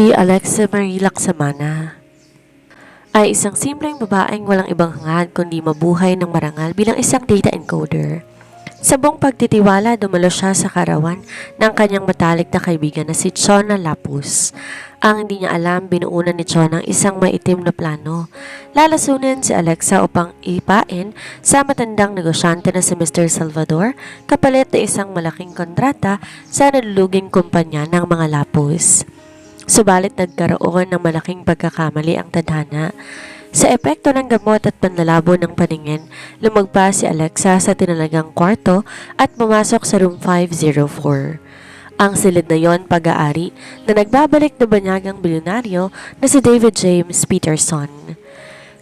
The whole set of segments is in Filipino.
Si Alexa Marie Laksamana ay isang simpleng babaeng walang ibang hangad kundi mabuhay ng marangal bilang isang data encoder. Sa buong pagtitiwala, dumalo siya sa karawan ng kanyang matalik na kaibigan na si Chona Lapus. Ang hindi niya alam, binuunan ni Chona ang isang maitim na plano. Lalasunin si Alexa upang ipain sa matandang negosyante na si Mr. Salvador kapalit na isang malaking kontrata sa naluluging kumpanya ng mga Lapus. Subalit nagkaroon ng malaking pagkakamali ang tadhana. Sa epekto ng gamot at panlalabo ng paningin, lumagpas si Alexa sa tinalagang kwarto at pumasok sa room 504. Ang silid na yon pag-aari na nagbabalik na banyagang bilyonaryo na si David James Peterson.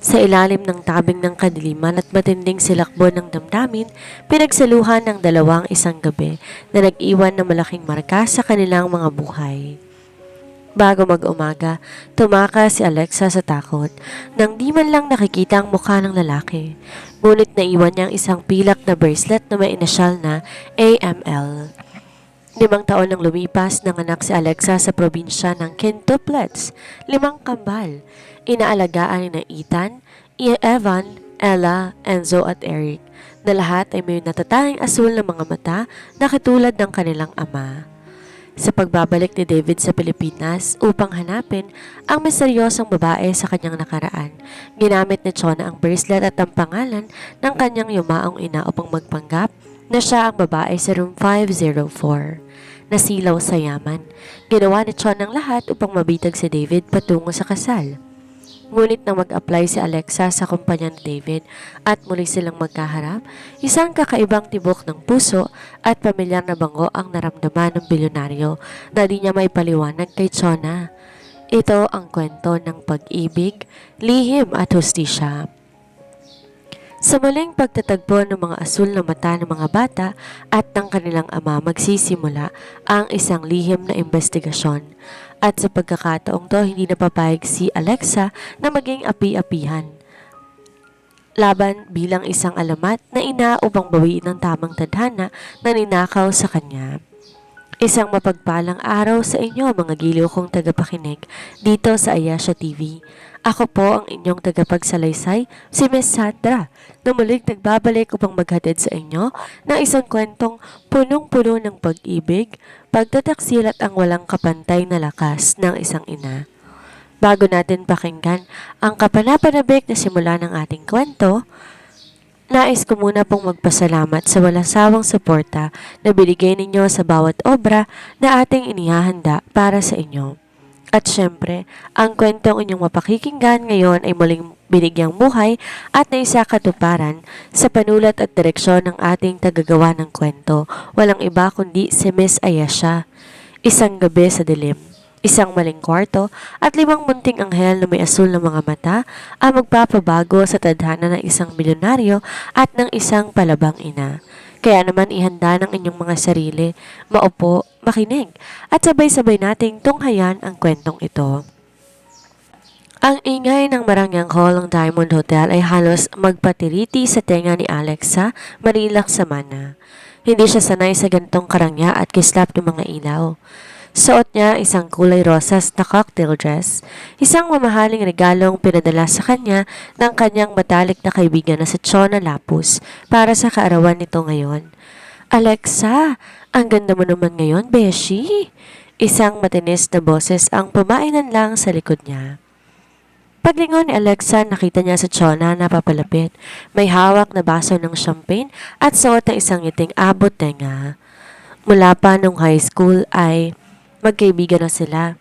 Sa ilalim ng tabing ng kadiliman at matinding silakbo ng damdamin, pinagsaluhan ng dalawang isang gabi na nag-iwan ng malaking marka sa kanilang mga buhay. Bago mag-umaga, tumakas si Alexa sa takot nang di man lang nakikita ang mukha ng lalaki. Ngunit naiwan niya ang isang pilak na bracelet na may inisyal na AML. 5 taon nang lumipas, nanganak si Alexa sa probinsya ng Quintuplets, 5 kambal. Inaalagaan ni Ethan, Evan, Ella, Enzo at Eric, na lahat ay may natatanging asul na mga mata na katulad ng kanilang ama. Sa pagbabalik ni David sa Pilipinas upang hanapin ang misteryosong babae sa kanyang nakaraan, ginamit ni Chona ang bracelet at ang pangalan ng kanyang yumaong ina upang magpanggap na siya ang babae sa room 504. Nasilaw sa yaman, ginawa ni Chona ang lahat upang mabitag si David patungo sa kasal. Ngunit nang mag-apply si Alexa sa kumpanya ni David at muli silang magkaharap, isang kakaibang tibok ng puso at pamilyar na bango ang naramdaman ng bilyonaryo na di niya may paliwanag kay Chona. Ito ang kwento ng pag-ibig, lihim at hustisya. Sa muling pagtatagpo ng mga asul na mata ng mga bata at ng kanilang ama, magsisimula ang isang lihim na investigasyon. At sa pagkakataong to, hindi napapayag si Alexa na maging api-apihan laban bilang isang alamat na ina upang bawiin ng tamang tadhana na ninakaw sa kanya. Isang mapagpalang araw sa inyo, mga giliw kong tagapakinig dito sa Ayasha TV. Ako po ang inyong tagapagsalaysay, si Miss Sandra, na muling nagbabalik upang maghatid sa inyo ng isang kwentong punong-puno ng pag-ibig, pagtataksil at ang walang kapantay na lakas ng isang ina. Bago natin pakinggan ang kapanapanabik na simula ng ating kwento, nais ko muna pong magpasalamat sa walang sawang suporta na binigay ninyo sa bawat obra na ating inihahanda para sa inyo. At syempre, ang kwentong inyong mapakikinggan ngayon ay muling binigyang buhay at naisakatuparan sa panulat at direksyon ng ating tagagawa ng kwento. Walang iba kundi si Miss Ayasha. Isang gabi sa dilim, isang maling kwarto at 5 munting anghel na may asul na mga mata ang magpapabago sa tadhana ng isang milyonaryo at ng isang palabang ina. Kaya naman ihanda ng inyong mga sarili, maupo, makinig, at sabay-sabay nating tunghayan ang kwentong ito. Ang ingay ng marangyang hall ng Diamond Hotel ay halos magpatiriti sa tenga ni Alexa Marie Laksamana. Hindi siya sanay sa gantong karangya at kislap ng mga ilaw. Suot niya isang kulay rosas na cocktail dress, isang mamahaling regalong pinadala sa kanya ng kanyang matalik na kaibigan na si Chona Lapus para sa kaarawan nito ngayon. Alexa, ang ganda mo naman ngayon, Beshi. Isang matinis na boses ang pumainan lang sa likod niya. Paglingon ni Alexa, nakita niya si Chona na papalapit. May hawak na baso ng champagne at suot na isang ngiting abot tenga. Mula pa nung high school ay magkaibigan na sila.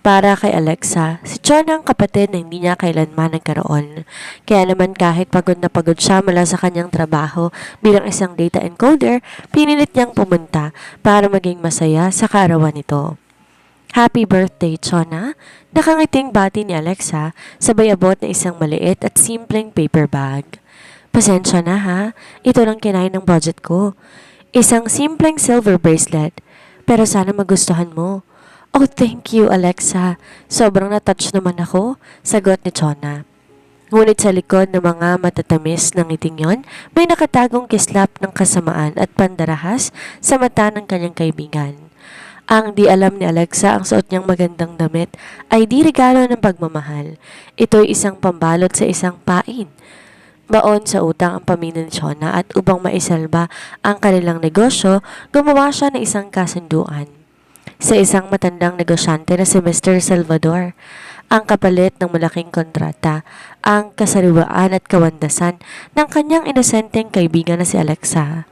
Para kay Alexa, si Chona ang kapatid na hindi niya kailanman nagkaroon. Kaya naman kahit pagod na pagod siya mula sa kanyang trabaho bilang isang data encoder, pinilit niyang pumunta para maging masaya sa kaarawan nito. Happy birthday, Chona! Nakangiting bati ni Alexa, sabay abot na isang maliit at simpleng paper bag. Pasensya na ha, ito lang kinain ng budget ko. Isang simpleng silver bracelet. Pero sana magustuhan mo. Oh, thank you, Alexa. Sobrang na-touch naman ako, sagot ni Chona. Ngunit sa likod ng mga matatamis ng ngiting yon, may nakatagong kislap ng kasamaan at pandarahas sa mata ng kanyang kaibigan. Ang di alam ni Alexa ang suot niyang magandang damit ay di regalo ng pagmamahal. Ito'y isang pambalot sa isang pain. Baon sa utang ang pamilya ni Chona at upang maisalba ang kanilang negosyo, gumawa siya ng isang kasunduan sa isang matandang negosyante na si Mr. Salvador. Ang kapalit ng malaking kontrata, ang kasariwaan at kawandasan ng kanyang inosenteng kaibigan na si Alexa.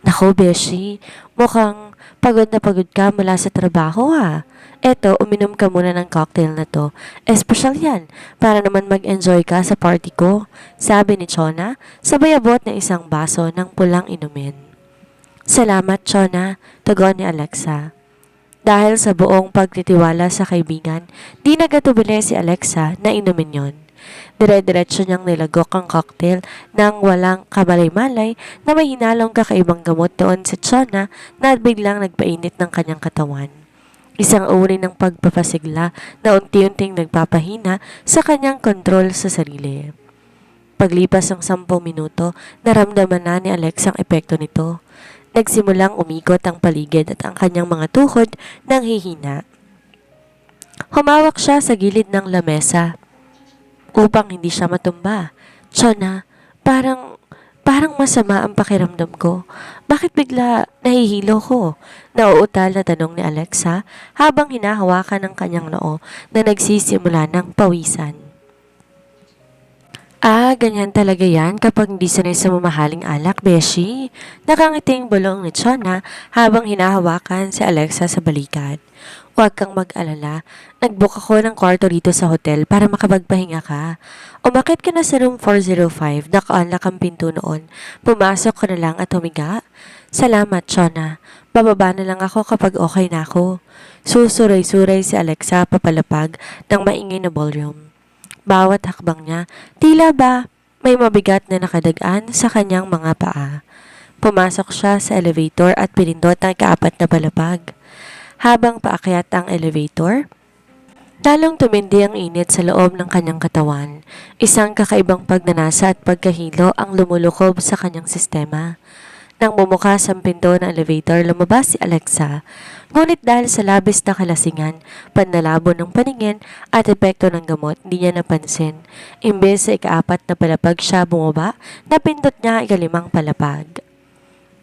Naku, Beshi, mukhang pagod na pagod ka mula sa trabaho ha. Eto, uminom ka muna ng cocktail na to. Espesyal yan, para naman mag-enjoy ka sa party ko, sabi ni Chona, sabay abot ng isang baso ng pulang inumin. Salamat, Chona, tugon ni Alexa. Dahil sa buong pagtitiwala sa kaibigan, di nagatubili si Alexa na inumin yon. Dire-diretso niyang nilagok ang cocktail nang walang kamalay-malay na may hinalong kakaibang gamot doon sa Chona na biglang nagpainit ng kanyang katawan. Isang uri ng pagpapasigla na unti-unting nagpapahina sa kanyang kontrol sa sarili. Paglipas ng 10 minuto, naramdaman na ni Alexa ang epekto nito. Nagsimulang umigot ang paligid at ang kanyang mga tuhod nang hihina. Humawak siya sa gilid ng lamesa upang hindi siya matumba. Chona, parang masama ang pakiramdam ko. Bakit bigla nahihilo ko? Nauutal na tanong ni Alexa habang hinahawakan ng kanyang noo na nagsisimula ng pawisan. Ganyan talaga yan kapag hindi sanay sa mamahaling alak, Beshi. Nakangiting bulong ni Chona habang hinahawakan si Alexa sa balikat. Huwag kang mag-alala. Nag-book ako ng kwarto rito sa hotel para makapagpahinga ka. Umakit ka na sa room 405, naka-unlock ang pinto noon. Pumasok ka na lang at humiga. Salamat, Chona. Bababa na lang ako kapag okay na ako. Susuray-suray si Alexa papalapag ng maingay na ballroom. Bawat hakbang niya, tila ba may mabigat na nakadagaan sa kanyang mga paa. Pumasok siya sa elevator at pinindot ang ikaapat na palapag. Habang paakyat ang elevator, lalong tumindi ang init sa loob ng kanyang katawan. Isang kakaibang pagnanasa at pagkahilo ang lumulukob sa kanyang sistema. Nang bumukas ang pinto ng elevator, lumabas si Alexa. Ngunit dahil sa labis na kalasingan, panlalabo ng paningin at epekto ng gamot, hindi niya napansin. Imbes sa ikaapat na palapag siya bumaba, napindot niya ang ikalimang palapag.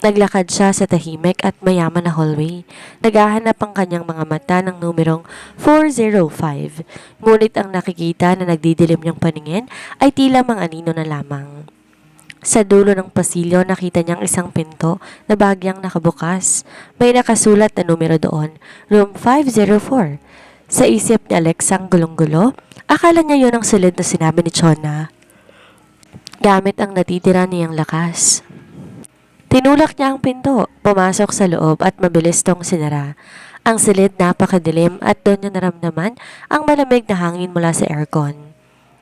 Naglakad siya sa tahimik at mayaman na hallway. Naghahanap ang kanyang mga mata ng numerong 405. Ngunit ang nakikita na nagdidilim niyang paningin ay tila mga anino na lamang. Sa dulo ng pasilyo, nakita niyang isang pinto na bahagyang nakabukas. May nakasulat na numero doon, room 504. Sa isip ni Alexa ang gulong-gulo, akala niya yun ang silid na sinabi ni Chona. Gamit ang natitira niyang lakas. Tinulak niya ang pinto, pumasok sa loob at mabilis tong sinara. Ang silid napakadilim at doon niya naramdaman ang malamig na hangin mula sa aircon.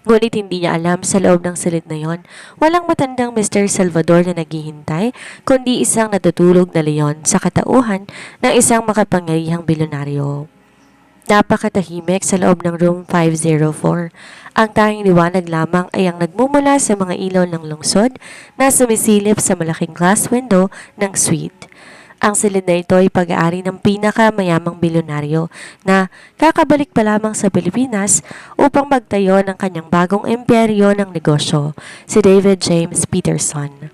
Ngunit hindi niya alam sa loob ng silid na yon, walang matandang Mr. Salvador na naghihintay, kundi isang natutulog na leon sa katauhan ng isang makapangyarihang bilyonaryo. Napakatahimik sa loob ng room 504. Ang tanging liwanag lamang ay ang nagmumula sa mga ilaw ng lungsod na sumisilip sa malaking glass window ng suite. Ang silid na ito ay pag-aari ng pinakamayamang bilyonaryo na kakabalik pa lamang sa Pilipinas upang magtayo ng kanyang bagong imperyo ng negosyo, si David James Peterson.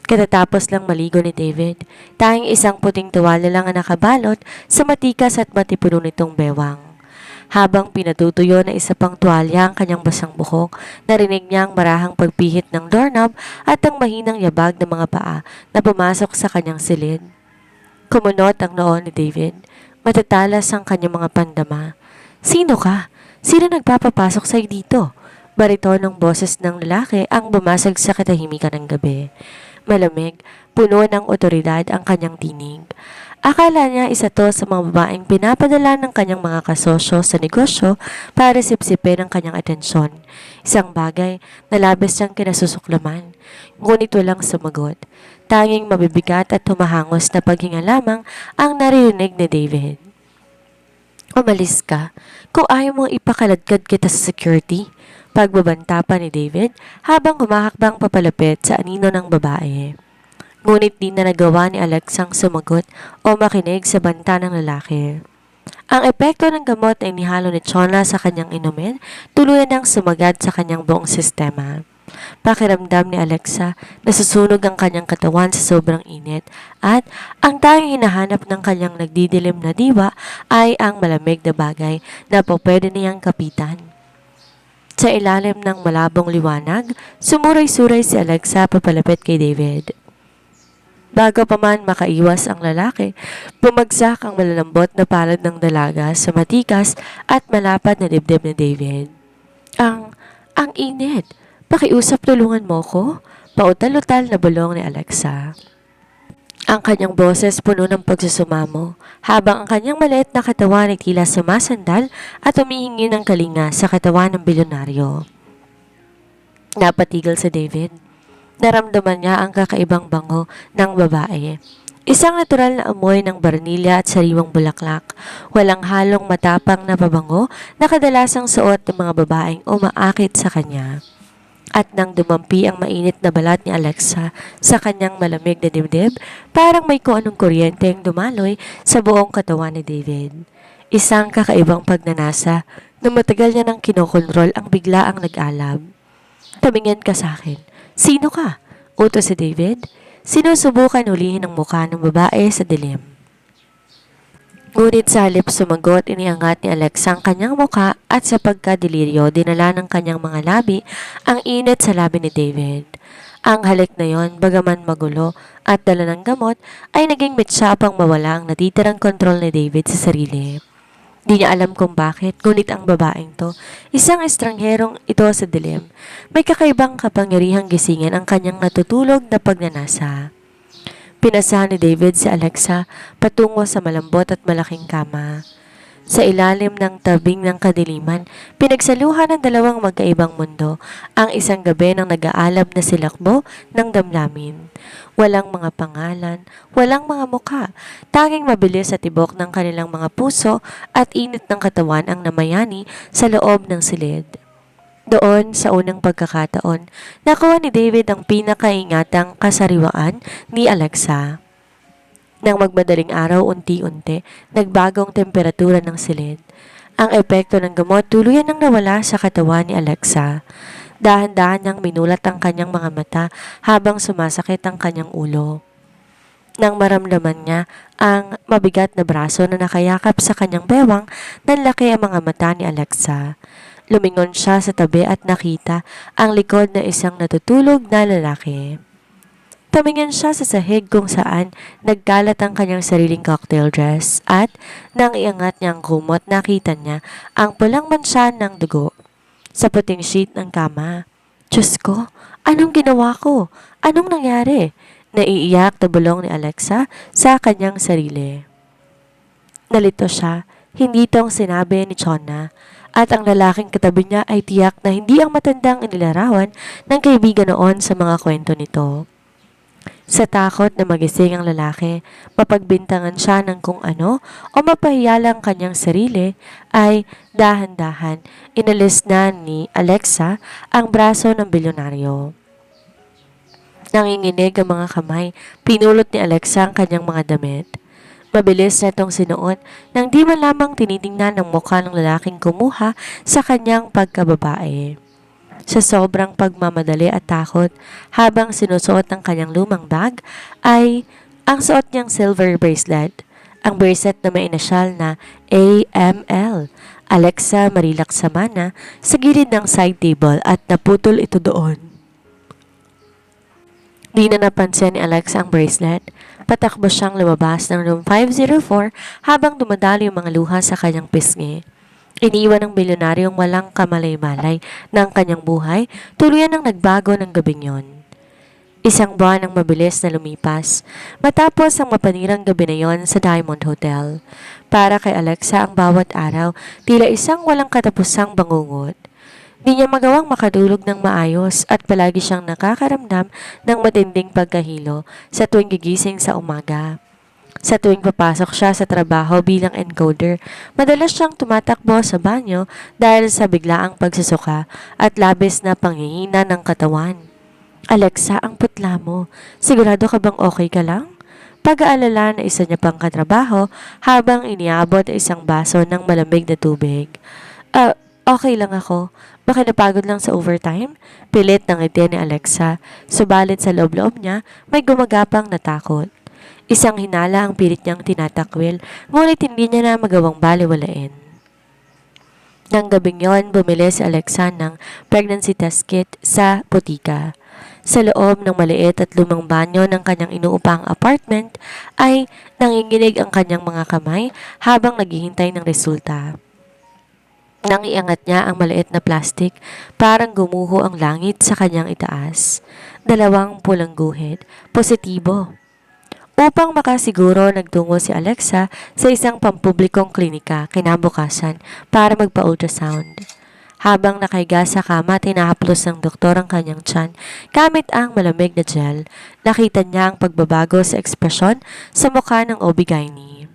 Katatapos lang maligo ni David, tanging isang puting tuwalya lang ang nakabalot sa matikas at matipuno nitong bewang. Habang pinatutuyo na isa pang tuwalya ang kanyang basang buhok, narinig niya ang marahang pagpihit ng doorknob at ang mahinang yabag ng mga paa na pumasok sa kanyang silid. Kumunot ang noo ni David. Matatalas ang kanyang mga pandama. Sino ka? Sino nagpapapasok sa'yo dito? Bariton ng boses ng lalaki ang bumasag sa katahimikan ng gabi. Malamig, puno ng otoridad ang kanyang tinig. Akala niya isa to sa mga babaeng pinapadala ng kanyang mga kasosyo sa negosyo para sipsipin ang kanyang atensyon. Isang bagay na labis siyang kinasusuklaman. Ngunit walang sumagot. Tanging mabibigat at humahangos na paghinga lamang ang naririnig ni David. Umalis ka kung ayaw mong ipakaladkad kita sa security, pagbabanta pa ni David habang humahakbang papalapit sa anino ng babae. Ngunit di na nagawa ni Alexang sumagot o makinig sa banta ng lalaki. Ang epekto ng gamot ay nihalo ni Chona sa kanyang inumin, tuluyan ng sumagad sa kanyang buong sistema. Pakiramdam ni Alexa, nasusunog ang kanyang katawan sa sobrang init at ang tanging hinahanap ng kanyang nagdidilim na diwa ay ang malamig na bagay na pwede niyang kapitan. Sa ilalim ng malabong liwanag, sumuray-suray si Alexa papalapit kay David. Bago pa man makaiwas ang lalaki, bumagsak ang malalambot na palad ng dalaga sa matikas at malapad na dibdib ni David. Ang init! Pakiusap, tulungan mo ko? Pautal-utal na bulong ni Alexa. Ang kanyang boses puno ng pagsusumamo, habang ang kanyang maliit na katawan ay tila sumasandal at humihingi ng kalinga sa katawan ng bilyonaryo. Napatigil si David. Naramdaman niya ang kakaibang bango ng babae. Isang natural na amoy ng baranilya at sariwang bulaklak. Walang halong matapang na pabango na kadalasang suot ng mga babaeng umaakit sa kanya. At nang dumampi ang mainit na balat ni Alexa sa kanyang malamig na dibdib, parang may kung anong kuryenteng dumaloy sa buong katawan ni David. Isang kakaibang pagnanasa na matagal niya nang kinokontrol ang bigla ang nag-alab. Tumingin ka sa akin. Sino ka? Utos si David. Sinusubukan hulihin ang mukha ng babae sa dilim. Ngunit sa halip sumagot, iniangat ni Alexa ang kanyang mukha at sa pagkadiliryo, dinala ng kanyang mga labi ang init sa labi ni David. Ang halik na yon, bagaman magulo at dala ng gamot, ay naging mitsa pang mawala ang natitirang kontrol ni David sa sarili. Di niya alam kung bakit, ngunit ang babaeng to, isang estrangherong ito sa dilim, may kakaibang kapangyarihang gisingin ang kanyang natutulog na pagnanasa. Pinasahan ni David si Alexa patungo sa malambot at malaking kama. Sa ilalim ng tabing ng kadiliman, pinagsaluhan ng dalawang magkaibang mundo, ang isang gabi ng nag-aalab na silakbo ng damdamin. Walang mga pangalan, walang mga mukha, tanging mabilis at tibok ng kanilang mga puso at init ng katawan ang namayani sa loob ng silid. Doon, sa unang pagkakataon, nakuha ni David ang pinakaingatang kasariwaan ni Alexa. Nang magmadaling araw, unti-unti, nagbagong temperatura ng silid. Ang epekto ng gamot tuluyan nang nawala sa katawan ni Alexa. Dahan-dahan niyang minulat ang kanyang mga mata habang sumasakit ang kanyang ulo. Nang maramdaman niya ang mabigat na braso na nakayakap sa kanyang bewang, nanlaki ang mga mata ni Alexa. Lumingon siya sa tabi at nakita ang likod na isang natutulog na lalaki. Tumingin siya sa sahig kung saan nagkalat ang kanyang sariling cocktail dress at nang iangat niya ang kumot, nakita niya ang pulang mansya ng dugo sa puting sheet ng kama. Diyos ko, anong ginawa ko? Anong nangyari? Naiiyak na bulong ni Alexa sa kanyang sarili. Nalito siya, hindi itong sinabi ni Chona, at ang lalaking katabi niya ay tiyak na hindi ang matandang inilarawan ng kaibigan noon sa mga kwento nito. Sa takot na magising ang lalaki, mapagbintangan siya ng kung ano o mapahiya lang kanyang sarili, ay dahan-dahan inalis na ni Alexa ang braso ng bilyonaryo. Nanginginig ang mga kamay, pinulot ni Alexa ang kanyang mga damit. Mabilis na itong sinuot nang di man lamang tinitingnan ng mukha ng lalaking kumuha sa kanyang pagkababae. Sa sobrang pagmamadali at takot, habang sinusuot ang kanyang lumang bag, ay ang suot niyang silver bracelet. Ang bracelet na may inasyal na AML, Alexa Marilac Samana, sa gilid ng side table at naputol ito doon. Di na napansin ni Alexa ang bracelet. Patakbo siyang lumabas ng room 504 habang dumadalo yung mga luha sa kanyang pisngi. Iniwan ng bilyonaryong walang kamalay-malay ng kanyang buhay, tuluyan ang nagbago ng gabing yon. Isang buwan ang mabilis na lumipas, matapos ang mapanirang gabi na yon sa Diamond Hotel. Para kay Alexa ang bawat araw, tila isang walang katapusang bangungot. Di niya magawang makatulog ng maayos at palagi siyang nakakaramdam ng matinding pagkahilo sa tuwing gigising sa umaga. Sa tuwing papasok siya sa trabaho bilang encoder, madalas siyang tumatakbo sa banyo dahil sa biglaang pagsusuka at labis na panghihina ng katawan. Alexa, ang putla mo. Sigurado ka bang okay ka lang? Pag-aalala na isa niya pang katrabaho habang iniabot ang isang baso ng malamig na tubig. Okay lang ako. Baka napagod lang sa overtime? Pilit ng ngiti ni Alexa. Subalit sa loob-loob niya, may gumagapang na takot. Isang hinala ang pilit niyang tinatakwil, ngunit hindi niya na magawang baliwalain. Nang gabing yon, bumili si Alexa ng pregnancy test kit sa botika. Sa loob ng maliit at lumang banyo ng kanyang inuupang apartment ay nanginginig ang kanyang mga kamay habang naghihintay ng resulta. Nang iangat niya ang maliit na plastic, parang gumuho ang langit sa kanyang itaas. 2 pulang guhit, positibo. Upang makasiguro, nagtungo si Alexa sa isang pampublikong klinika kinabukasan para magpa-ultrasound. Habang nakahiga sa kama, tinahaplos ng doktor ang kanyang tiyan gamit ang malamig na gel. Nakita niya ang pagbabago sa ekspresyon sa mukha ng OB-GYN.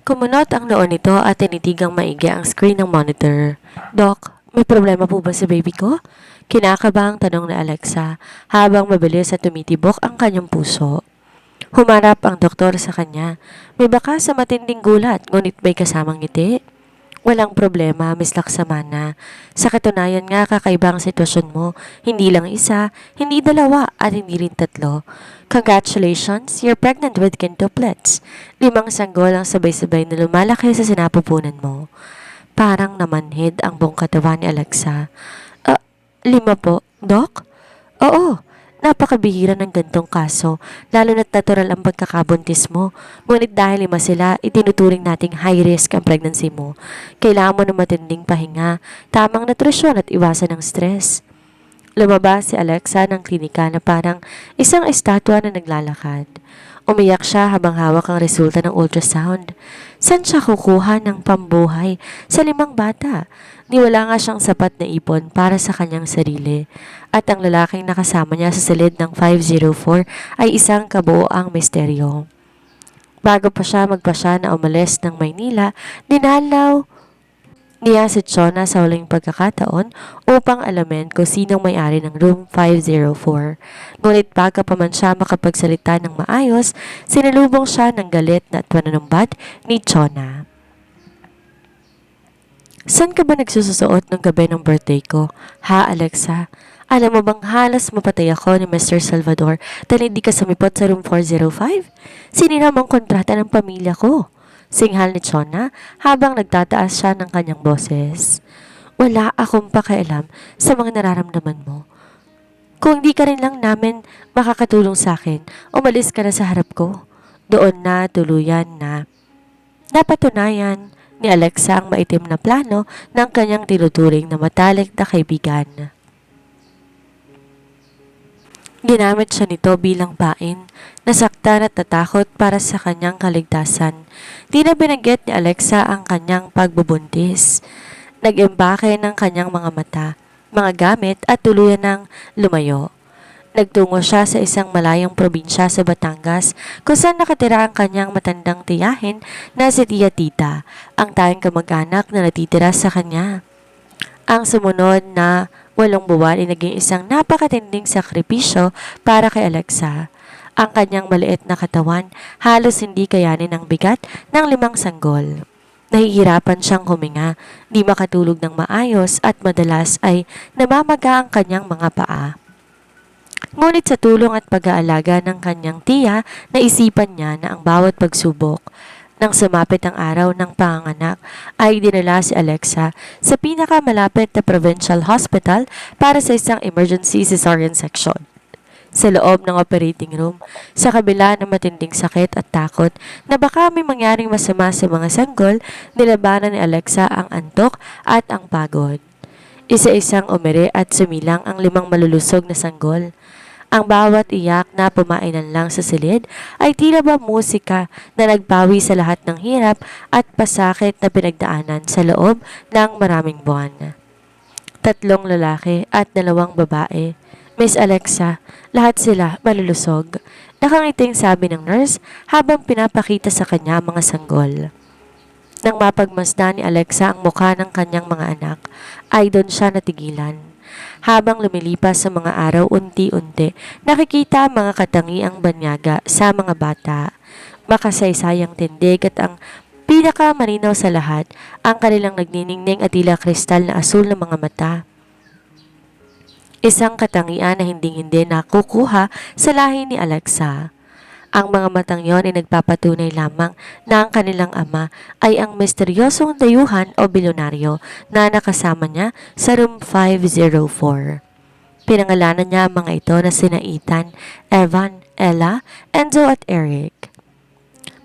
Kumunot ang noon nito at tinitigang maigi ang screen ng monitor. Doc, may problema po ba sa baby ko? Kinakabang tanong ni Alexa habang mabilis at tumitibok ang kanyang puso. Humarap ang doktor sa kanya. May baka sa matinding gulat, ngunit may kasamang ngiti. Walang problema, Miss Laksamana. Sa katunayan nga, kakaiba ang sitwasyon mo. Hindi lang isa, hindi 2, at hindi rin 3. Congratulations, you're pregnant with quintuplets. 5 sanggol ang sabay-sabay na lumalaki sa sinapupunan mo. Parang namanhid ang buong katawan ni Alexa. 5 po, Doc? Oo. Napakabihira ng gantong kaso, lalo na't natural ang pagkakabuntis mo. Ngunit dahil 5 sila, itinuturing nating high risk ang pregnancy mo. Kailangan mo ng matinding pahinga, tamang nutrisyon at iwasan ng stress. Lumabas si Alexa ng klinika na parang isang estatwa na naglalakad. Umiyak siya habang hawak ang resulta ng ultrasound. Saan siya kukuha ng pambuhay sa 5 bata? Niwala nga siyang sapat na ipon para sa kanyang sarili. At ang lalaking nakasama niya sa silid ng 504 ay isang kabuoang misteryo. Bago pa siya magpasya na umalis ng Maynila, dinalaw niya si Chona sa huling pagkakataon upang alamin kung sinong may-ari ng room 504. Ngunit bago pa man siya makapagsalita ng maayos, sinalubong siya ng galit na at pananumbat ni Chona. Saan ka ba nagsususuot ng gabi ng birthday ko? Ha, Alexa? Alam mo bang halos mapatay ako ni Mr. Salvador dahil hindi ka sumipot sa room 405? Sinira mo ang kontrata ng pamilya ko. Singhal ni Chona habang nagtataas siya ng kanyang boses. Wala akong pakialam sa mga nararamdaman mo. Kung di ka rin lang namin makakatulong sa akin, umalis ka na sa harap ko. Doon na tuluyan na napatunayan ni Alexa ang maitim na plano ng kanyang tinuturing na matalik na kaibigan. Ginamit siya nito bilang pain, nasaktan at natakot para sa kanyang kaligtasan. Di na binanggit ni Alexa ang kanyang pagbubuntis. Nag-embake ng kanyang mga mata, mga gamit at tuluyan ng lumayo. Nagtungo siya sa isang malayong probinsya sa Batangas kung saan nakatira ang kanyang matandang tiyahin na si Tia Tita, ang tayong kamag-anak na natitira sa kanya. Ang sumunod na 8 buwan ay naging isang napakatinding sakripisyo para kay Alexa. Ang kanyang maliit na katawan halos hindi kayanin ang bigat ng 5 sanggol. Nahihirapan siyang huminga, di makatulog ng maayos at madalas ay namamaga ang kanyang mga paa. Ngunit sa tulong at pag-aalaga ng kanyang tiya, naisipan niya na ang bawat pagsubok nang sumapit ang araw ng panganganak ay dinala si Alexa sa pinakamalapit na provincial hospital para sa isang emergency cesarean section. Sa loob ng operating room, sa kabila ng matinding sakit at takot na baka may mangyaring masama sa mga sanggol, nilabanan ni Alexa ang antok at ang pagod. Isa-isang umiri at sumilang ang 5 malulusog na sanggol. Ang bawat iyak na pumainan lang sa silid ay tila ba musika na nagpawi sa lahat ng hirap at pasakit na pinagdaanan sa loob ng maraming buwan. 3 lalaki at 2 babae. Miss Alexa, lahat sila malulusog. Nakangiting sabi ng nurse habang pinapakita sa kanya mga sanggol. Nang mapagmasdan ni Alexa ang mukha ng kanyang mga anak, ay doon siya natigilan. Habang lumilipas sa mga araw, unti-unti, nakikita ang mga katangiang banyaga sa mga bata. Makasaysayang tindig at ang pinakamalinaw sa lahat, ang kanilang nagniningning at tila kristal na asul na mga mata. Isang katangian na hindi nakukuha sa lahi ni Alexa. Ang mga matang yon ay nagpapatunay lamang na ang kanilang ama ay ang misteryosong dayuhan o bilyonaryo na nakasama niya sa room 504. Pinangalanan niya ang mga ito na sina Ethan, Evan, Ella, Enzo at Eric.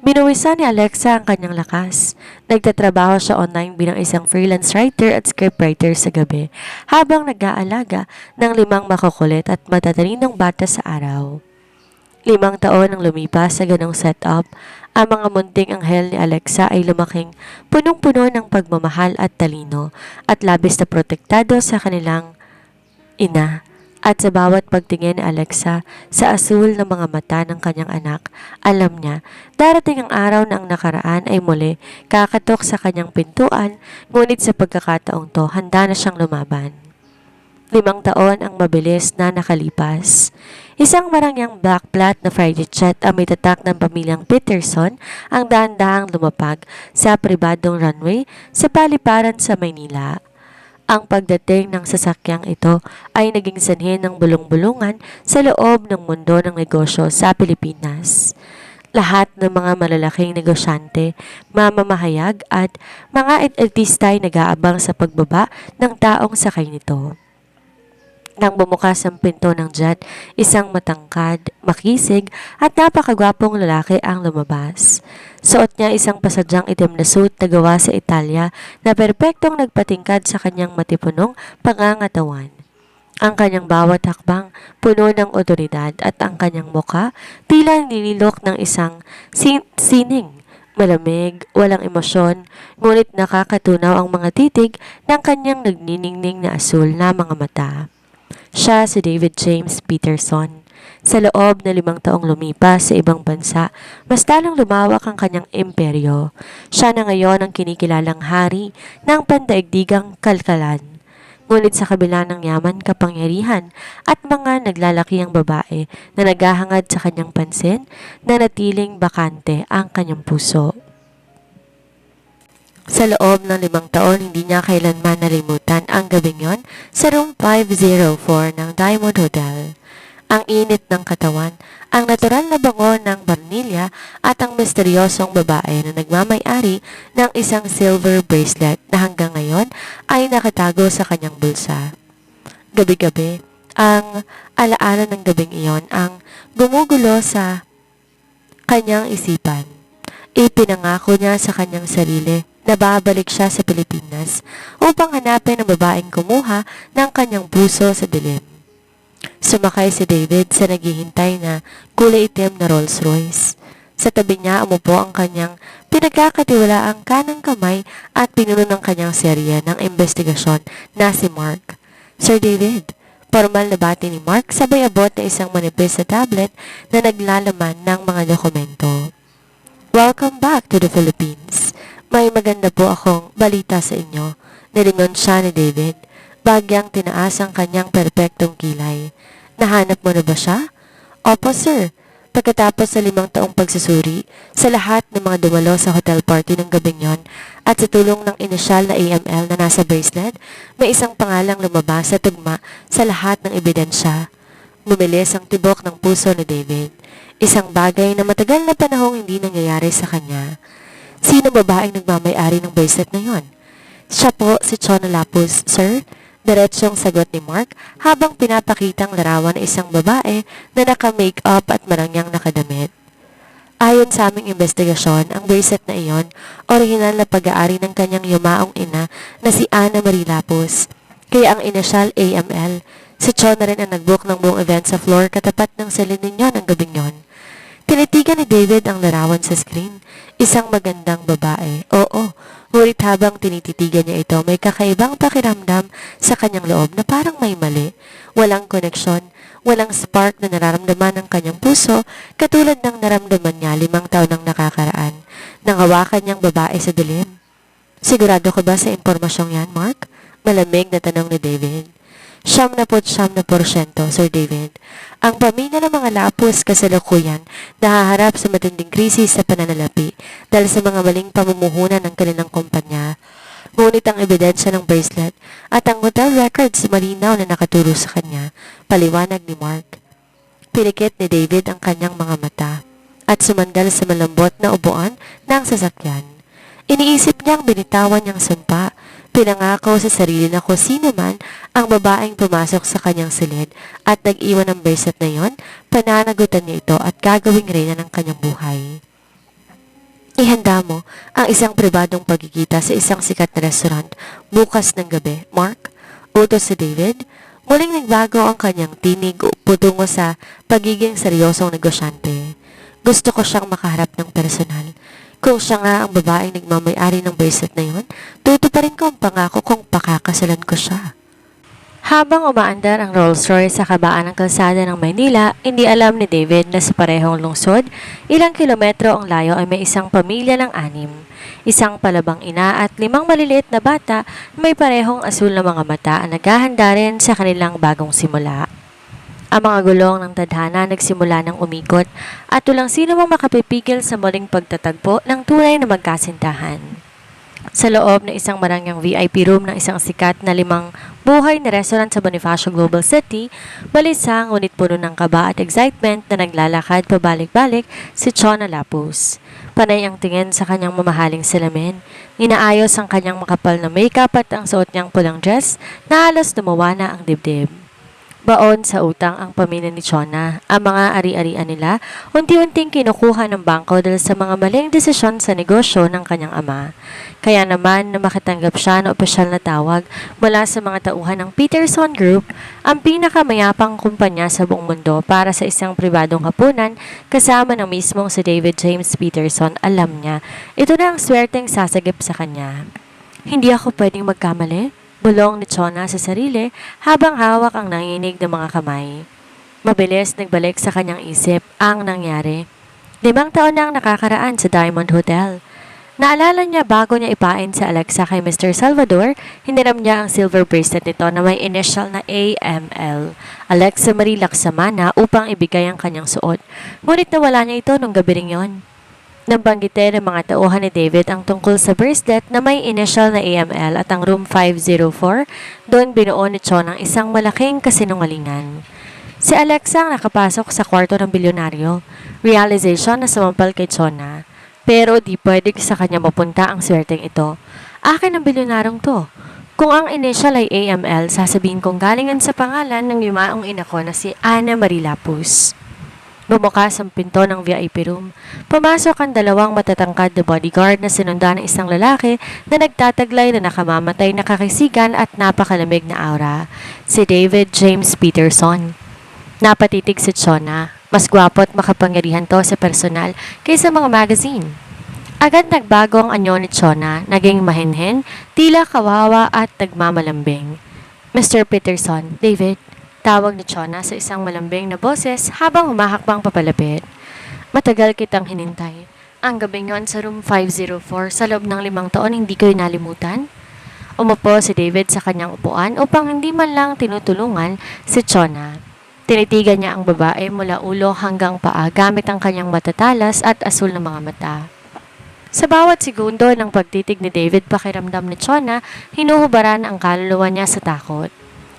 Binuwisan ni Alexa ang kanyang lakas. Nagtatrabaho siya online bilang isang freelance writer at scriptwriter sa gabi habang nag-aalaga ng 5 makukulit at matatalinong bata sa araw. 5 taon ang lumipas sa ganong setup, ang mga munting anghel ni Alexa ay lumaking punong-puno ng pagmamahal at talino at labis na protektado sa kanilang ina. At sa bawat pagtingin ni Alexa sa asul ng mga mata ng kanyang anak, alam niya, darating ang araw na ang nakaraan ay muli kakatok sa kanyang pintuan, ngunit sa pagkakataong to, handa na siyang lumaban. 5 taon ang mabilis na nakalipas. Isang marangyang backplot na private jet ang may tatak ng pamilyang Peterson ang dahan-dahang lumapag sa pribadong runway sa paliparan sa Maynila. Ang pagdating ng sasakyang ito ay naging sanhi ng bulong-bulungan sa loob ng mundo ng negosyo sa Pilipinas. Lahat ng mga malalaking negosyante, mamamahayag at mga artista ay nag-aabang sa pagbaba ng taong sakay nito. Nang bumukas ang pinto ng jet, isang matangkad, makisig at napakagwapong lalaki ang lumabas. Suot niya isang pasadyang itim na suit na gawa sa Italia na perpektong nagpatingkad sa kanyang matipunong pangangatawan. Ang kanyang bawat hakbang puno ng otoridad at ang kanyang mukha tila nililok ng isang sining. Malamig, walang emosyon, ngunit nakakatunaw ang mga titig ng kanyang nagniningning na asul na mga mata. Siya si David James Peterson. Sa loob na 5 taong lumipas sa ibang bansa, mas lalong lumawak ang kanyang imperyo. Siya na ngayon ang kinikilalang hari ng pandaigdigang kalkalan. Ngunit sa kabila ng yaman, kapangyarihan at mga naglalakihang babae na naghahangad sa kanyang pansin, nanatiling bakante ang kanyang puso. Sa loob ng 5 taon, hindi niya kailanman nalimutan ang gabing yon sa room 504 ng Diamond Hotel. Ang init ng katawan, ang natural na bango ng barnilya at ang misteryosong babae na nagmamay-ari ng isang silver bracelet na hanggang ngayon ay nakatago sa kanyang bulsa. Gabi-gabi, ang alaala ng gabing iyon ang gumugulo sa kanyang isipan. Ipinangako niya sa kanyang sarili na babalik siya sa Pilipinas upang hanapin ang babaeng kumuha ng kanyang puso sa dilim. Sumakay si David sa naghihintay na kulay itim na Rolls Royce. Sa tabi niya umupo ang kanyang pinagkakatiwalaang kanang kamay at pinuno ng kanyang serye ng investigasyon na si Mark. Sir David, formal na bati ni Mark sabay abot na isang manipis na tablet na naglalaman ng mga dokumento. Welcome back to the Philippines. May maganda po akong balita sa inyo. Nilingon siya ni David. Bagyang tinaas ang kanyang perpektong kilay. Nahanap mo na ba siya? Opo, sir. Pagkatapos sa 5 taong pagsusuri, sa lahat ng mga dumalo sa hotel party ng gabing yon, at sa tulong ng inisyal na AML na nasa bracelet, may isang pangalang lumabas sa tugma sa lahat ng ebidensya. Bumilis ang tibok ng puso ni David. Isang bagay na matagal na panahong hindi nangyayari sa kanya. Sino babaeng nagmamay-ari ng bracelet na yon? Siya po si Chona Lapus, sir. Diretsyong sagot ni Mark habang pinapakitang larawan ng isang babae na naka-makeup at marangyang nakadamit. Ayon sa aming investigasyon, ang bracelet na iyon, orihinal na pag-aari ng kanyang yumaong ina na si Ana Marie Lapus. Kaya ang inisyal AML, si Chona rin ang nag-book ng buong event sa floor katapat ng salon ninyo ng gabing yon. Tinitigan ni David ang larawan sa screen. Isang magandang babae. Oo, ngunit habang tinititigan niya ito, may kakaibang pakiramdam sa kanyang loob na parang may mali. Walang koneksyon, walang spark na nararamdaman ng kanyang puso katulad ng naramdaman niya 5 taon nang nakakaraan nang hawakan niyang babae sa dilim. Sigurado ka ba sa impormasyong yan, Mark? Malamig na tanong ni David. 70%, Sir David. Ang pamilya ng mga Lapus kasalukuyan nahaharap sa matinding krisis sa pananalapi dahil sa mga maling pamumuhunan ng kanilang kumpanya. Ngunit ang ebidensya ng bracelet at ang hotel records malinaw na nakaturo sa kanya, paliwanag ni Mark. Pinikit ni David ang kanyang mga mata at sumandal sa malambot na upuan ng sasakyan. Iniisip niyang binitawan niyang sumpa. Pinangako sa sarili na kung sino man ang babaeng pumasok sa kanyang silid at nag-iwan ng bracelet na yon, pananagutan niya ito at gagawing reyna ng kanyang buhay. Ihanda mo ang isang pribadong pagkikita sa isang sikat na restaurant bukas ng gabi, Mark. Utos si David. Muling nagbago ang kanyang tinig putungo sa pagiging seryosong negosyante. Gusto ko siyang makaharap ng personal. Kung siya nga ang babaeng nagmamay-ari ng bracelet na yon, tutuparin ko ang pangako kung pakakasalan ko siya. Habang umaandar ang Rolls Royce sa kabaan ng kalsada ng Maynila, hindi alam ni David na sa parehong lungsod, ilang kilometro ang layo ay may isang pamilya ng 6. Isang palabang ina at 5 maliliit na bata na may parehong asul na mga mata ang naghahanda rin sa kanilang bagong simula. Ang mga gulong ng tadhana nagsimula ng umikot at walang sino mang makapipigil sa muling pagtatagpo ng tunay na magkasintahan. Sa loob ng isang marangyang VIP room ng isang sikat na 5 buhay na restaurant sa Bonifacio Global City, balisa ngunit puno ng kaba at excitement na naglalakad pabalik-balik si Chona Lapus. Panay ang tingin sa kanyang mamahaling salamin. Inaayos ang kanyang makapal na makeup at ang suot niyang pulang dress na halos lumawa na ang dibdib. Baon sa utang ang pamilya ni Chona. Ang mga ari-arian nila unti-unting kinukuha ng bangko dahil sa mga maling desisyon sa negosyo ng kanyang ama. Kaya naman na makatanggap siya ng opisyal na tawag mula sa mga tauhan ng Peterson Group, ang pinakamayapang kumpanya sa buong mundo para sa isang pribadong hapunan kasama ng mismong si David James Peterson. Alam niya, ito na ang swerteng sasagip sa kanya. Hindi ako pwedeng magkamali. Bulong ni Chona sa sarili habang hawak ang nanginig ng mga kamay. Mabilis nagbalik sa kanyang isip ang nangyari. 5 taon na ang nakakaraan sa Diamond Hotel. Naalala niya bago niya ipain sa Alexa kay Mr. Salvador, hiniram niya ang silver bracelet nito na may initial na AML, Alexa Marie Laksamana, upang ibigay ang kanyang suot. Ngunit nawala niya ito nung gabi ring yon. Nabanggitin ng mga tauhan ni David ang tungkol sa bracelet na may initial na AML at ang room 504, doon binuo ni Chon ang isang malaking kasinungalingan. Si Alexa ang nakapasok sa kwarto ng bilyonaryo, realization na sumampal kay Chona. Pero di pwede sa kanya mapunta ang swerteng ito. Akin ang bilyonaryong to. Kung ang initial ay AML, sasabihin kong galingan sa pangalan ng yumaong ina ko na si Ana Marie Lapus. Bumukas ang pinto ng VIP room. Pumasok ang 2 matatangkad na bodyguard na sinundan ng isang lalaki na nagtataglay na nakamamatay na kakisigan at napakalamig na aura. Si David James Peterson. Napatitig si Chona. Mas gwapo at makapangyarihan to sa personal kaysa mga magazine. Agad nagbago ang anyo ni Chona, naging mahinhin, tila kawawa at nagmamalambing. Mr. Peterson, David, tawag ni Chona sa isang malambing na boses habang humahakbang papalapit. Matagal kitang hinintay. Ang gabing yon sa room 504 sa loob ng 5 taon hindi ko nalimutan. Umupo si David sa kanyang upuan upang hindi man lang tinutulungan si Chona. Tinitigan niya ang babae mula ulo hanggang paa gamit ang kanyang matatalas at asul na mga mata. Sa bawat segundo ng pagtitig ni David, pakiramdam ni Chona, hinuhubaran ang kaluluwa niya sa takot.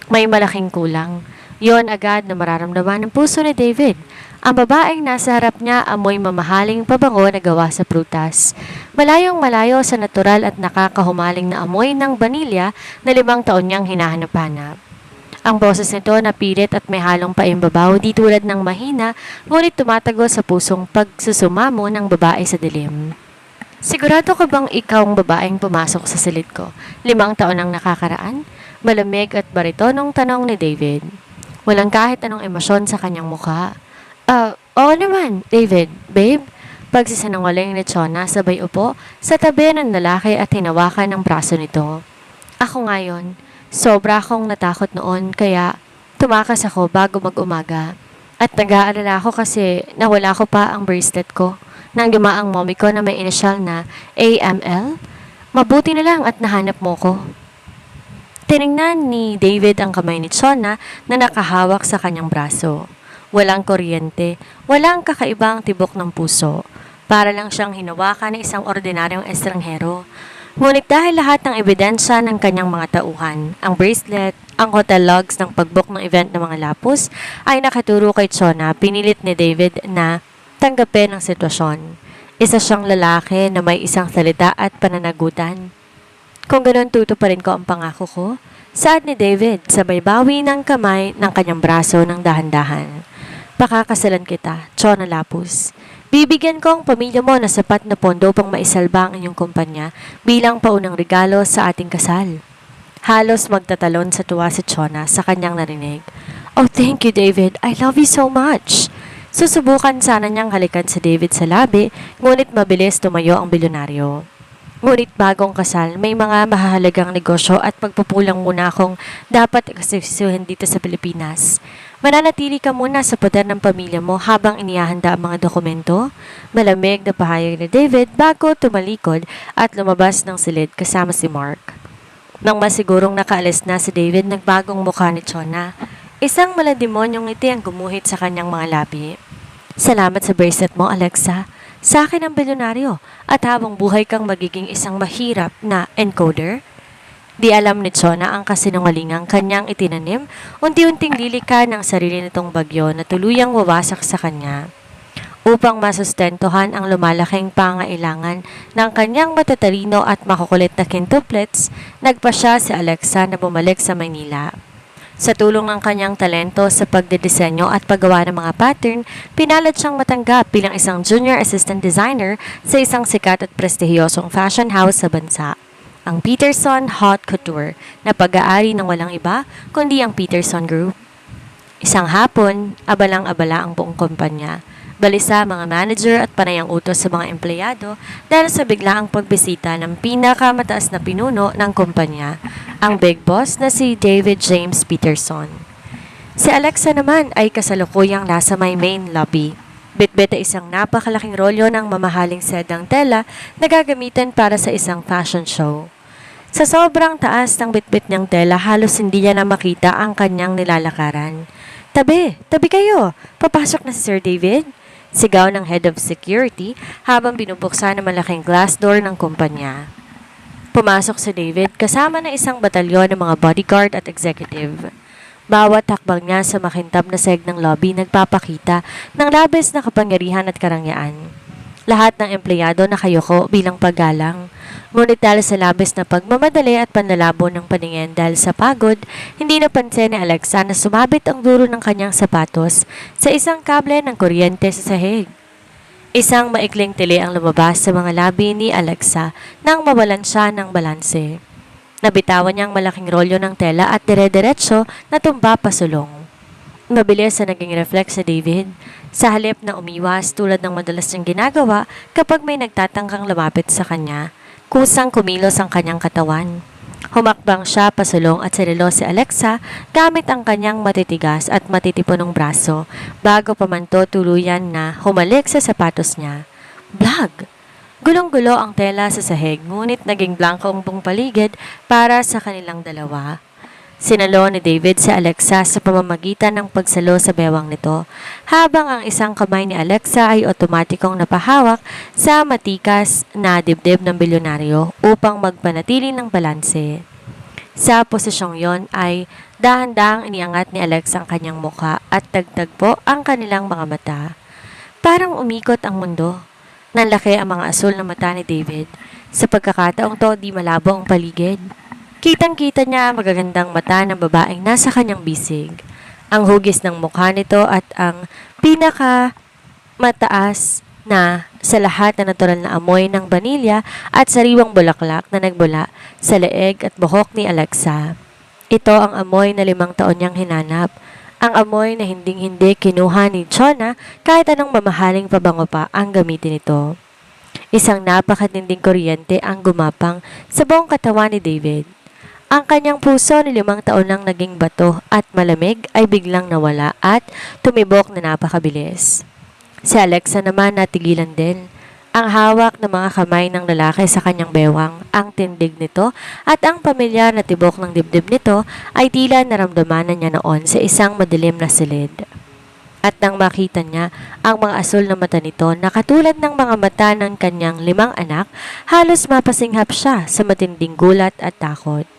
May malaking kulang. Yon agad na mararamdaman ng puso ni David. Ang babaeng nasa harap niya amoy mamahaling pabango na gawa sa prutas. Malayong malayo sa natural at nakakahumaling na amoy ng vanilya na 5 taon niyang hinahanap-hanap. Ang boses nito na pilit at may halong paimbabaw di tulad ng mahina, ngunit tumatago sa pusong pagsusumamo ng babae sa dilim. Sigurado ka bang ikaw ang babaeng pumasok sa silid ko? 5 taon ang nakakaraan? Malamig at baritonong tanong ni David. Walang kahit anong emosyon sa kanyang mukha. Oo naman, David. Babe? Pagsisinungaling ni Chona sabay upo sa tabi ng lalaki at hinawakan ang braso nito. Ako ngayon, sobra akong natakot noon kaya tumakas ako bago mag-umaga. At nag-aalala ako kasi nawala ko pa ang bracelet ko nang dumaang mommy ko na may initial na AML. Mabuti na lang at nahanap mo ko. Tiningnan ni David ang kamay ni Chona na nakahawak sa kanyang braso. Walang kuryente, walang kakaibang tibok ng puso. Para lang siyang hinawakan ng isang ordinaryong estranghero. Ngunit dahil lahat ng ebidensya ng kanyang mga tauhan, ang bracelet, ang hotel logs ng pagbook ng event ng mga lapos ay nakaturo kay Chona, pinilit ni David na tanggapin ang sitwasyon. Isa siyang lalaki na may isang salita at pananagutan. Kung ganun tutuparin ko ang pangako ko, saad ni David sabay bawi ng kamay ng kanyang braso ng dahan-dahan. Pakakasalan kita, Chona Lapus. Bibigyan ko ang pamilya mo na sapat na pondo pang maisalba ang inyong kumpanya bilang paunang regalo sa ating kasal. Halos magtatalon sa tuwa si Chona sa kanyang narinig. Oh, thank you, David. I love you so much. Susubukan sana niyang halikan si David sa labi, ngunit mabilis tumayo ang bilyonaryo. Ngunit bagong kasal, may mga mahahalagang negosyo at pagpupulang muna akong dapat eksekusuhin dito sa Pilipinas. Mananatili ka muna sa poder ng pamilya mo habang inihahanda ang mga dokumento. Malamig na pahayag ni David bago tumalikod at lumabas ng silid kasama si Mark. Nang masigurong nakaalis na si David, nagbagong mukha ni Chona. Isang malademonyong ngiti ang gumuhit sa kanyang mga labi. Salamat sa bracelet mo, Alexa. Sa akin ang bilyonaryo at habang buhay kang magiging isang mahirap na encoder. Di alam ni Chona ang kasinungalingang kanyang itinanim, unti-unting lilika ng sarili nitong bagyo na tuluyang wawasak sa kanya. Upang masustentuhan ang lumalaking pangailangan ng kanyang matatalino at makukulit na quintuplets, nagpa siya si Alexa na bumalik sa Maynila. Sa tulong ng kanyang talento sa pagdidisenyo at paggawa ng mga pattern, pinalad siyang matanggap bilang isang junior assistant designer sa isang sikat at prestihiyosong fashion house sa bansa, ang Peterson Haute Couture, na pag-aari ng walang iba kundi ang Peterson Group. Isang hapon, abalang-abala ang buong kumpanya. Balisa mga manager at panayang utos sa mga empleyado dahil sa biglaang pagbisita ng pinakamataas na pinuno ng kumpanya, ang big boss na si David James Peterson. Si Alexa naman ay kasalukuyang nasa may main lobby. Bitbit ay isang napakalaking rolyo ng mamahaling sedang tela na gagamitin para sa isang fashion show. Sa sobrang taas ng bitbit niyang tela, halos hindi niya na makita ang kanyang nilalakaran. Tabi kayo! Papasok na si Sir David! Sigaw ng head of security habang binubuksan ang malaking glass door ng kumpanya. Pumasok si David kasama ng isang batalyon ng mga bodyguard at executive. Bawat hakbang niya sa makintab na seg ng lobby nagpapakita ng labis na kapangyarihan at karangyaan. Lahat ng empleyado nakayuko bilang paggalang. Ngunit dahil sa labis na pagmamadali at panlalabo ng paningin dahil sa pagod, hindi napansin ni Alexa na sumabit ang duro ng kanyang sapatos sa isang kable ng kuryente sa sahig. Isang maikling tili ang lumabas sa mga labi ni Alexa nang mawalan siya ng balanse. Nabitawan niya ang malaking rolyo ng tela at dire-diretso na tumba pasulong. Mabilis na naging reflex sa David. Sa halip na umiwas tulad ng madalas niyang ginagawa kapag may nagtatangkang lumapit sa kanya, kusang kumilos ang kanyang katawan. Humakbang siya pasulong at sinilo si Alexa gamit ang kanyang matitigas at matitipunong braso bago pamanto tuluyan na humalik sa sapatos niya. Blag! Gulong-gulo ang tela sa sahig ngunit naging blanco ang buong paligid para sa kanilang dalawa. Sinalo ni David si Alexa sa pamamagitan ng pagsalo sa bewang nito, habang ang isang kamay ni Alexa ay otomatikong napahawak sa matikas na dibdib ng bilyonaryo upang magpanatili ng balanse. Sa posisyong yon ay dahan-dahang iniangat ni Alexa ang kanyang mukha at tagtagpo ang kanilang mga mata. Parang umikot ang mundo. Nanlaki ang mga asul na mata ni David. Sa pagkakataong to, di malabo ang paligid. Kitang-kita niya ang magagandang mata ng babaeng nasa kanyang bisig, ang hugis ng mukha nito at ang pinakamataas na sa lahat na natural na amoy ng vanilya at sariwang bulaklak na nagbula sa leeg at buhok ni Alexa. Ito ang amoy na 5 taon niyang hinanap, ang amoy na hinding-hindi kinuha ni Chona kahit anong mamahaling pabango pa ang gamitin nito. Isang napakatinding kuryente ang gumapang sa buong katawan ni David. Ang kanyang puso ni 5 taon nang naging bato at malamig ay biglang nawala at tumibok na napakabilis. Si Alexa naman natigilan din. Ang hawak ng mga kamay ng lalaki sa kanyang bewang, ang tindig nito at ang pamilyar na tibok ng dibdib nito ay tila naramdaman na niya noon sa isang madilim na silid. At nang makita niya ang mga asul na mata nito na katulad ng mga mata ng kanyang 5 anak, halos mapasinghap siya sa matinding gulat at takot.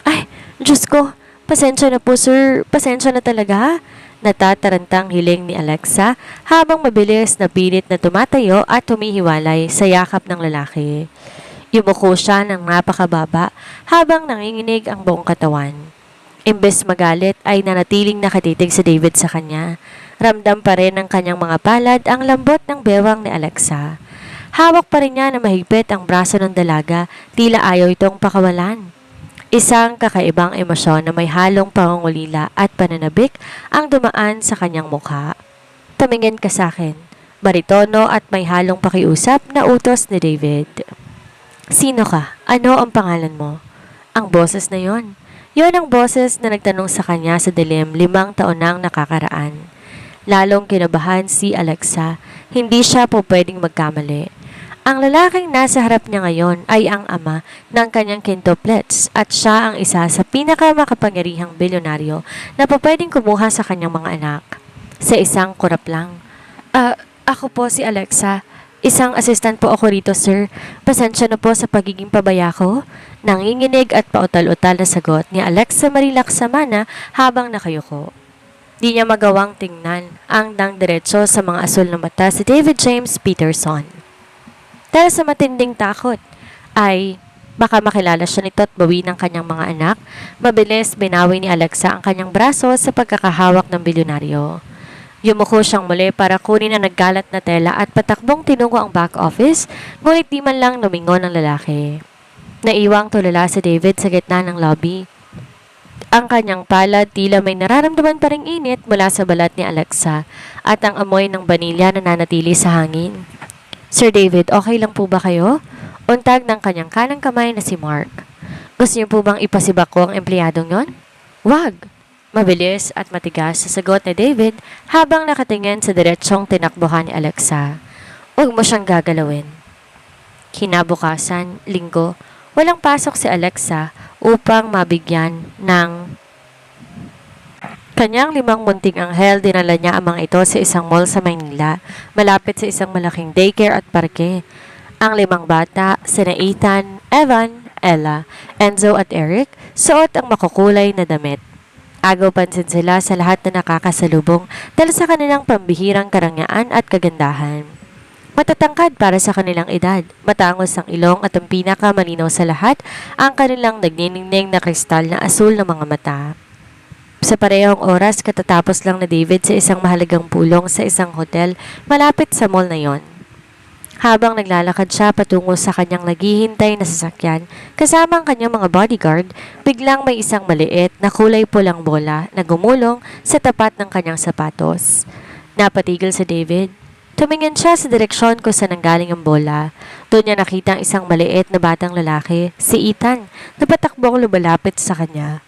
Ay, Diyos ko! Pasensya na po sir, pasensya na talaga. Natatarantang hiling ni Alexa habang mabilis na pilit na tumatayo at humihiwalay sa yakap ng lalaki. Yumuko siya ng napakababa habang nanginginig ang buong katawan. Imbes magalit ay nanatiling nakatitig si David sa kanya. Ramdam pa rin ng kanyang mga palad ang lambot ng bewang ni Alexa. Hawak pa rin niya na mahigpit ang braso ng dalaga, tila ayaw itong pakawalan. Isang kakaibang emosyon na may halong pangungulila at pananabik ang dumaan sa kanyang mukha. Tumingin ka sa akin, baritono at may halong pakiusap na utos ni David. Sino ka? Ano ang pangalan mo? Ang boses na yon. Yon ang boses na nagtanong sa kanya sa dilim 5 taon nang nakakaraan. Lalong kinabahan si Alexa, hindi siya po pwedeng magkamali. Ang lalaking nasa harap niya ngayon ay ang ama ng kanyang quintuplets at siya ang isa sa pinakamakapangyarihang bilyonaryo na po pwedeng kumuha sa kanyang mga anak. Sa isang kurap lang. Ako po si Alexa. Isang assistant po ako rito, sir. Pasensya na po sa pagiging pabaya ko. Nanginginig at pautal-utal na sagot ni Alexa Marilaksamana habang nakayuko. Di niya magawang tingnan ang diretso sa mga asul na mata si David James Peterson. Dahil sa matinding takot ay baka makilala siya nito at bawi ng kanyang mga anak, mabilis binawi ni Alexa ang kanyang braso sa pagkakahawak ng bilyonaryo. Yumuko siyang muli para kunin ang naggalat na tela at patakbong tinungo ang back office, ngunit di man lang lumingon ang lalaki. Naiwang tulala si David sa gitna ng lobby. Ang kanyang palad tila may nararamdaman pa ring init mula sa balat ni Alexa at ang amoy ng banilya na nanatili sa hangin. Sir David, okay lang po ba kayo? Untag ng kanyang kanang kamay na si Mark. Gusto niyo po bang ipasibak ko ang empleyadong yon? Wag! Mabilis at matigas sa sagot ni David habang nakatingin sa diretsong tinakbuhan ni Alexa. Huwag mo siyang gagalawin. Kinabukasan, linggo, walang pasok si Alexa upang mabigyan ng kanyang 5 munting anghel. Dinala niya ang mga ito sa isang mall sa Maynila, malapit sa isang malaking daycare at parke. Ang 5 bata, sina Ethan, Evan, Ella, Enzo at Eric, suot ang makukulay na damit. Agaw pansin sila sa lahat na nakakasalubong dahil sa kanilang pambihirang karangyaan at kagandahan. Matatangkad para sa kanilang edad, matangos ang ilong at ang pinakamalinaw sa lahat, ang kanilang nagniningning na kristal na asul na mga mata. Sa parehong oras, katatapos lang na David sa isang mahalagang pulong sa isang hotel malapit sa mall na yon. Habang naglalakad siya patungo sa kanyang naghihintay na sasakyan, kasama ang kanyang mga bodyguard, biglang may isang maliit na kulay pulang bola na gumulong sa tapat ng kanyang sapatos. Napatigil si David. Tumingin siya sa direksyon kung saan nanggaling ang bola. Doon niya nakita ang isang maliit na batang lalaki, si Ethan, na patakbong lumalapit sa kanya.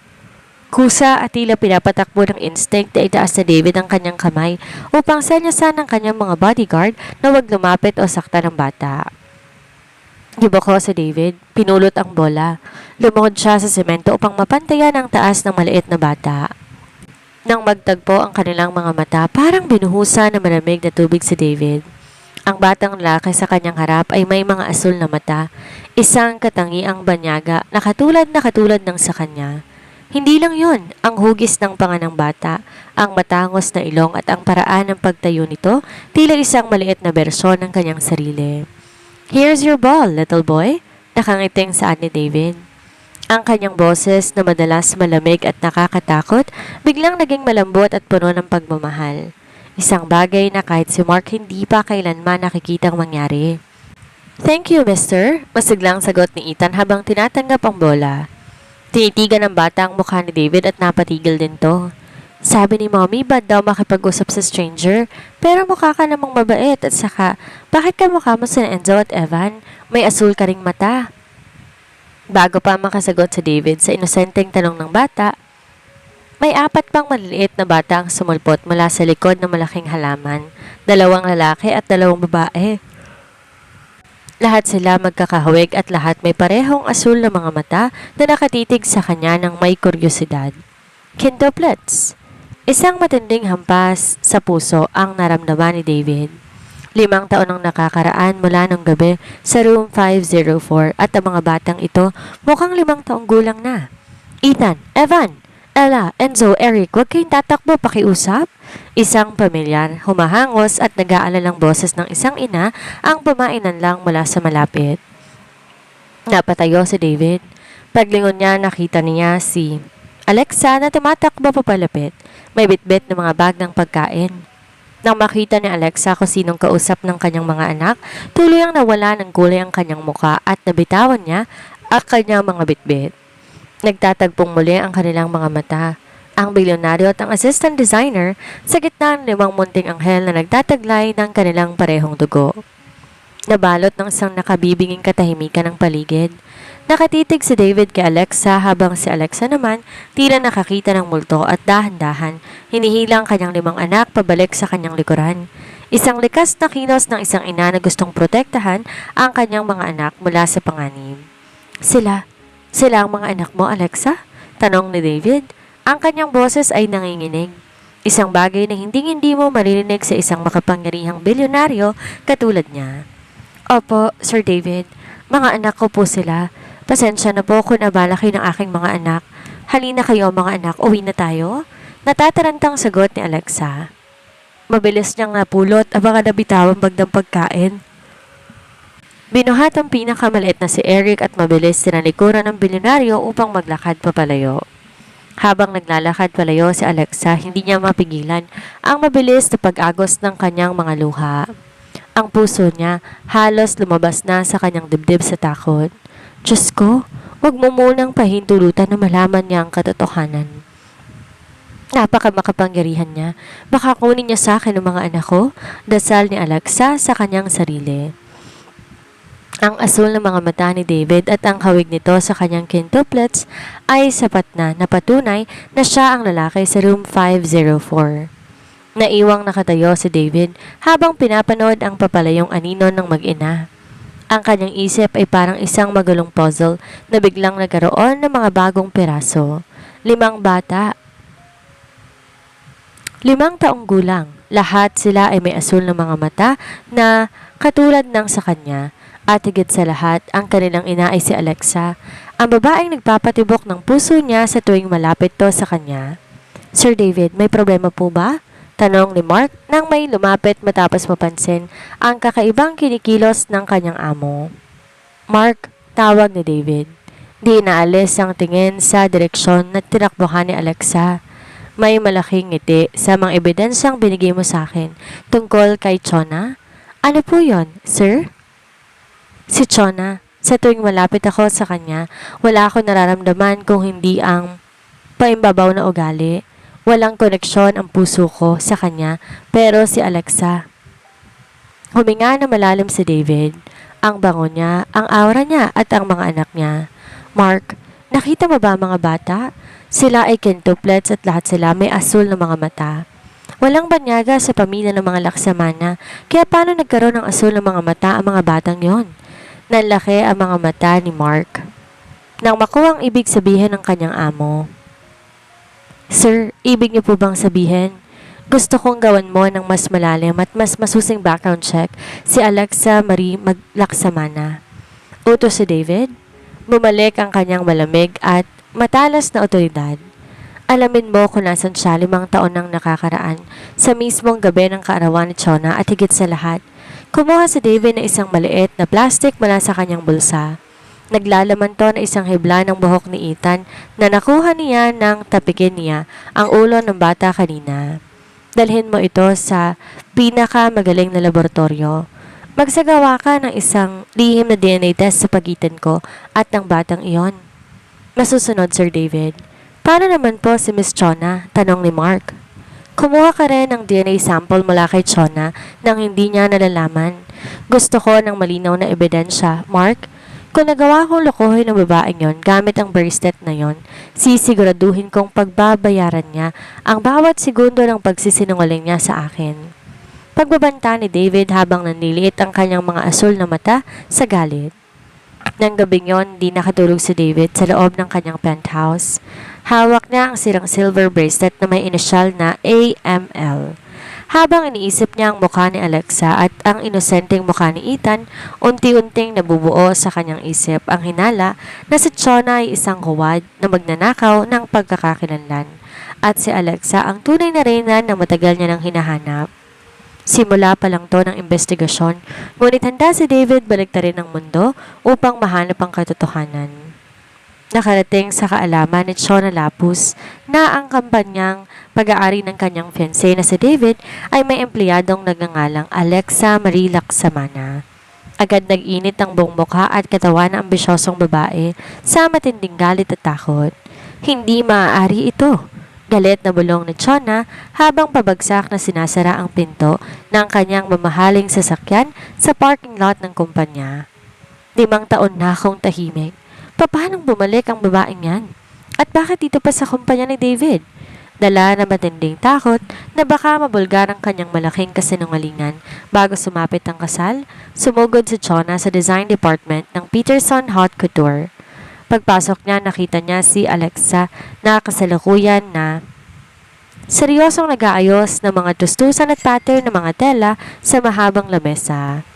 Kusa at tila pinapatakbo ng instinct na itaas na David ang kanyang kamay upang senyasan ng kanyang mga bodyguard na huwag lumapit o sakta ng bata. Giboko si David, pinulot ang bola. Lumuhod siya sa semento upang mapantayan ang taas ng maliit na bata. Nang magtagpo ang kanilang mga mata, parang binuhusan ng malamig na tubig si David. Ang batang lalaki sa kanyang harap ay may mga asul na mata, isang katangiang banyaga na katulad ng sa kanya. Hindi lang yon, ang hugis ng panga ng bata, ang matangos na ilong at ang paraan ng pagtayo nito, tila isang maliit na bersyon ng kanyang sarili. Here's your ball, little boy, nakangiting saan ni David. Ang kanyang boses na madalas malamig at nakakatakot, biglang naging malambot at puno ng pagmamahal. Isang bagay na kahit si Mark hindi pa kailanman nakikitang mangyari. Thank you, mister, masiglang sagot ni Ethan habang tinatanggap ang bola. Tinitigan ng bata ang mukha ni David at napatigil din to. Sabi ni Mommy, bad daw makipag-usap sa stranger, pero mukha ka namang mabait at saka, bakit ka mukha mo sa Enzo at Evan? May asul ka ring mata. Bago pa makasagot si David sa inosenteng tanong ng bata, may 4 pang maliliit na bata ang sumulpot mula sa likod ng malaking halaman, 2 lalaki at 2 babae. Lahat sila magkakahawig at lahat may parehong asul na mga mata na nakatitig sa kanya ng may kuryosidad. Quintuplets. Isang matinding hampas sa puso ang naramdaman ni David. 5 taon ang nakakaraan mula ng gabi sa room 504 at ang mga batang ito mukhang 5 taong gulang na. Ethan, Evan, Ella, Enzo, Eric, huwag kayong tatakbo, pakiusap. Isang pamilyar, humahangos at nag-aalalang boses ng isang ina ang pumainan lang mula sa malapit. Napatayo si David. Paglingon niya, nakita niya si Alexa na tumatakbo papalapit. May bitbit na mga bag ng pagkain. Nang makita ni Alexa kung sinong kausap ng kanyang mga anak, tuluyang nawala ng kulay ang kanyang muka at nabitawan niya ang kanyang mga bitbit. Nagtatagpong muli ang kanilang mga mata. Ang bilyonaryo at ang assistant designer sa gitna ng 5 munting anghel na nagtataglay ng kanilang parehong dugo. Nabalot ng isang nakabibinging katahimikan ng paligid. Nakatitig si David kay Alexa habang si Alexa naman tila nakakita ng multo at dahan-dahan hinihila ang kanyang 5 anak pabalik sa kanyang likuran. Isang likas na kilos ng isang ina na gustong protektahan ang kanyang mga anak mula sa panganib. Sila ang mga anak mo, Alexa? Tanong ni David. Ang kanyang boses ay nanginginig. Isang bagay na hindi mo maririnig sa isang makapangyarihang bilyonaryo katulad niya. Opo, Sir David. Mga anak ko po sila. Pasensya na po kung abala kayo ng aking mga anak. Halina kayo mga anak, uwi na tayo? Natatarantang sagot ni Alexa. Mabilis niyang napulot ang mga nabitawang bag ng pagkain. Binuhat ang pinakamaliit na si Eric at mabilis sinalikuran ng bilyonaryo upang maglakad papalayo. Habang naglalakad palayo si Alexa, hindi niya mapigilan ang mabilis na pag-agos ng kanyang mga luha. Ang puso niya halos lumabas na sa kanyang dibdib sa takot. Diyos ko, huwag mo munang pahintulutan na malaman niya ang katotohanan. Napaka-makapangyarihan niya. Baka kunin niya sa akin ang mga anak ko, dasal ni Alexa sa kanyang sarili. Ang asul ng mga mata ni David at ang hawig nito sa kanyang quintuplets ay sapat na napatunay na siya ang lalaki sa room 504. Naiwang nakatayo si David habang pinapanood ang papalayong anino ng mag-ina. Ang kanyang isip ay parang isang magulong puzzle na biglang nagkaroon ng mga bagong piraso. 5 bata. 5 taong gulang. Lahat sila ay may asul ng mga mata na katulad ng sa kanya. At higit sa lahat, ang kanilang ina ay si Alexa, ang babaeng nagpapatibok ng puso niya sa tuwing malapit to sa kanya. Sir David, may problema po ba? Tanong ni Mark nang may lumapit matapos mapansin ang kakaibang kinikilos ng kanyang amo. Mark, tawag ni David. Di inaalis ang tingin sa direksyon na tinakbuhan ni Alexa. May malaking ngiti sa mga ebidensyang binigay mo sa akin tungkol kay Chona. Ano po yon, sir? Si Chona, sa tuwing malapit ako sa kanya, wala akong nararamdaman kung hindi ang paimbabaw na ugali. Walang koneksyon ang puso ko sa kanya, pero si Alexa. Huminga na malalim si David. Ang bango niya, ang aura niya at ang mga anak niya. Mark, nakita mo ba mga bata? Sila ay quintuplets at lahat sila may asul na mga mata. Walang banyaga sa pamilya ng mga Laksamana, kaya paano nagkaroon ng asul ng mga mata ang mga batang yon? Nanlaki ang mga mata ni Mark nang makuha ang ibig sabihin ng kanyang amo. Sir, ibig niyo po bang sabihin? Gusto kong gawan mo ng mas malalim at mas masusing background check si Alexa Marie Laksamana. Utos si David. Bumalik ang kanyang malamig at matalas na otoridad. Alamin mo kung nasan siya 5 taon nang nakakaraan sa mismong gabi ng kaarawan ni Chona at higit sa lahat, kumuha si David ng isang maliit na plastic mula sa kanyang bulsa. Naglalaman to na isang hibla ng buhok ni Ethan na nakuha niya nang tapikin niya ang ulo ng bata kanina. Dalhin mo ito sa pinakamagaling na laboratorio. Magsagawa ka ng isang lihim na DNA test sa pagitan ko at ng batang iyon. Masusunod, Sir David. Paano naman po si Miss Chona? Tanong ni Mark. Kumuha ka rin ng DNA sample mula kay Chona nang hindi niya nalalaman. Gusto ko ng malinaw na ebidensya, Mark. Kung nagawa kong lokohin ng babaeng yon gamit ang bracelet na yon, sisiguraduhin kong pagbabayaran niya ang bawat segundo ng pagsisinungaling niya sa akin. pagbabanta ni David habang nanliliit ang kanyang mga asul na mata sa galit. Nang gabing yon, di nakatulog si David sa loob ng kanyang penthouse. Hawak niya ang sirang silver bracelet na may inisyal na AML. Habang iniisip niya ang mukha ni Alexa at ang inosenteng mukha ni Ethan, unti-unting nabubuo sa kanyang isip ang hinala na si Chona ay isang huwad na magnanakaw ng pagkakakilanlan at si Alexa ang tunay na reyna na matagal niya nang hinahanap. Simula pa lang to ng investigasyon, ngunit handa si David baliktarin ang mundo upang mahanap ang katotohanan. Nakarating sa kaalaman ni Chona Lapus na ang kampanyang pag-aari ng kanyang fiancé na si David ay may empleyadong nagngangalang Alexa Marie Laksamana. Agad nag-init ang buong mukha at katawan ng ambisyosong babae sa matinding galit at takot. Hindi maaari ito. Galit na bulong ni Chona habang pabagsak na sinasara ang pinto ng kanyang mamahaling sasakyan sa parking lot ng kumpanya. 5 taon na akong tahimik. Paano bumalik ang babaeng yan? At bakit dito pa sa kumpanya ni David? Dala na matinding takot na baka mabulgar ang kanyang malaking kasinungalingan bago sumapit ang kasal, sumugod si Chona sa design department ng Peterson Haute Couture. Pagpasok niya, nakita niya si Alexa na kasalukuyan na seryosong nag-aayos ng mga tustusan at pattern ng mga tela sa mahabang lamesa.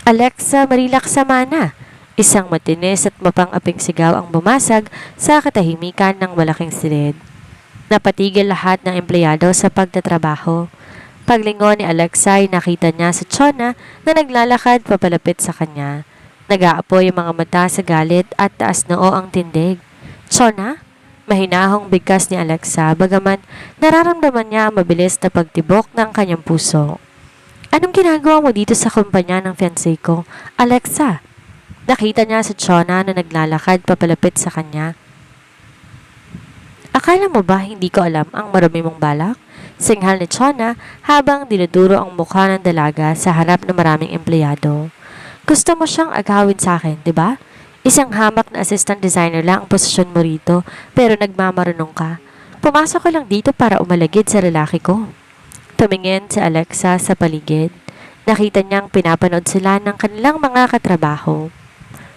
Alexa Marie Laksamana. Isang matinis at mapang-aping sigaw ang bumasag sa katahimikan ng malaking silid. Napatigil lahat ng empleyado sa pagtatrabaho. Paglingon ni Alexa ay nakita niya si Chona na naglalakad papalapit sa kanya. Nag-aapoy ang mga mata sa galit at taas noo ang tindig. Chona? Mahinahong bigkas ni Alexa bagaman nararamdaman niya ang mabilis na pagtibok ng kanyang puso. Anong ginagawa mo dito sa kumpanya ng fiancé ko, Alexa? Nakita niya si Chona na naglalakad papalapit sa kanya. Akala mo ba hindi ko alam ang marami mong balak? Singhal ni Chona habang dinuduro ang mukha ng dalaga sa harap ng maraming empleyado. Gusto mo siyang agawin sa akin, di ba? Isang hamak na assistant designer lang ang posisyon mo rito, pero nagmamarunong ka. Pumasok ka lang dito para umalagid sa lalaki ko. Tumingin si Alexa sa paligid. Nakita niyang pinapanood sila ng kanilang mga katrabaho.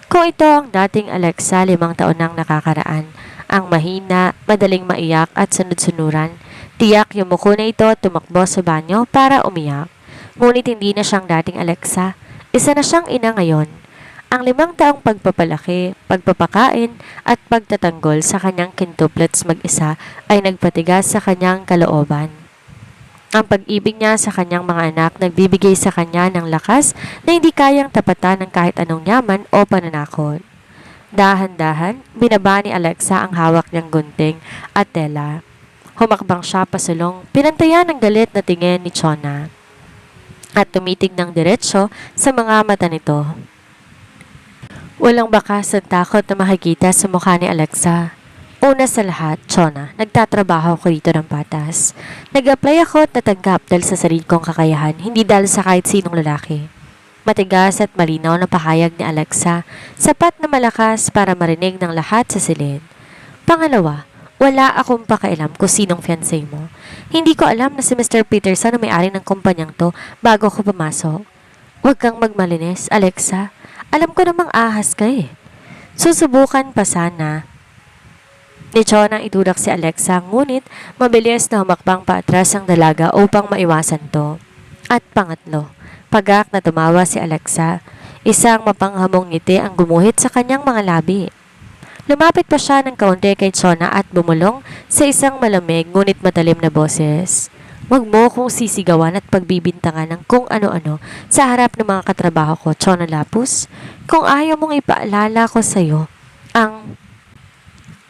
Kung ito ang dating Alexa 5 taon nang nakakaraan, ang mahina, madaling maiyak at sunod-sunuran, tiyak yung muko na ito tumakbo sa banyo para umiyak. Ngunit hindi na siyang dating Alexa, isa na siyang ina ngayon. Ang 5 taong pagpapalaki, pagpapakain at pagtatanggol sa kanyang quintuplets mag-isa ay nagpatigas sa kanyang kalooban. Ang pag-ibig niya sa kanyang mga anak nagbibigay sa kanya ng lakas na hindi kayang tapatan ng kahit anong yaman o pananakot. Dahan-dahan, binaba ni Alexa ang hawak niyang gunting at tela. Humakbang siya pasulong, pinantayan ng galit na tingin ni Chona at tumitig ng diretsyo sa mga mata nito. Walang bakas at takot na makikita sa mukha ni Alexa. Una sa lahat, Chona, nagtatrabaho ko rito ng patas. Nag-apply ako at natanggap dahil sa sarili kong kakayahan, hindi dahil sa kahit sinong lalaki. Matigas at malinaw na pahayag ni Alexa, sapat na malakas para marinig ng lahat sa silid. Pangalawa, wala akong pakialam kung sinong fiancé mo. Hindi ko alam na si Mr. Peterson na may-ari ng kumpanyang to bago ako pumasok. Huwag kang magmalinis, Alexa. Alam ko namang ahas ka eh. Susubukan pa sana ni Chona itulak si Alexa, ngunit mabilis na humakbang paatras ang dalaga upang maiwasan to. At pangatlo, pagak na tumawa si Alexa, isang mapanghamong ngiti ang gumuhit sa kanyang mga labi. Lumapit pa siya ng kaunti kay Chona at bumulong sa isang malamig ngunit matalim na boses. Huwag mo kong sisigawan at pagbibintangan ng kung ano-ano sa harap ng mga katrabaho ko, Chona Lapus. Kung ayaw mong ipaalala ko sa'yo ang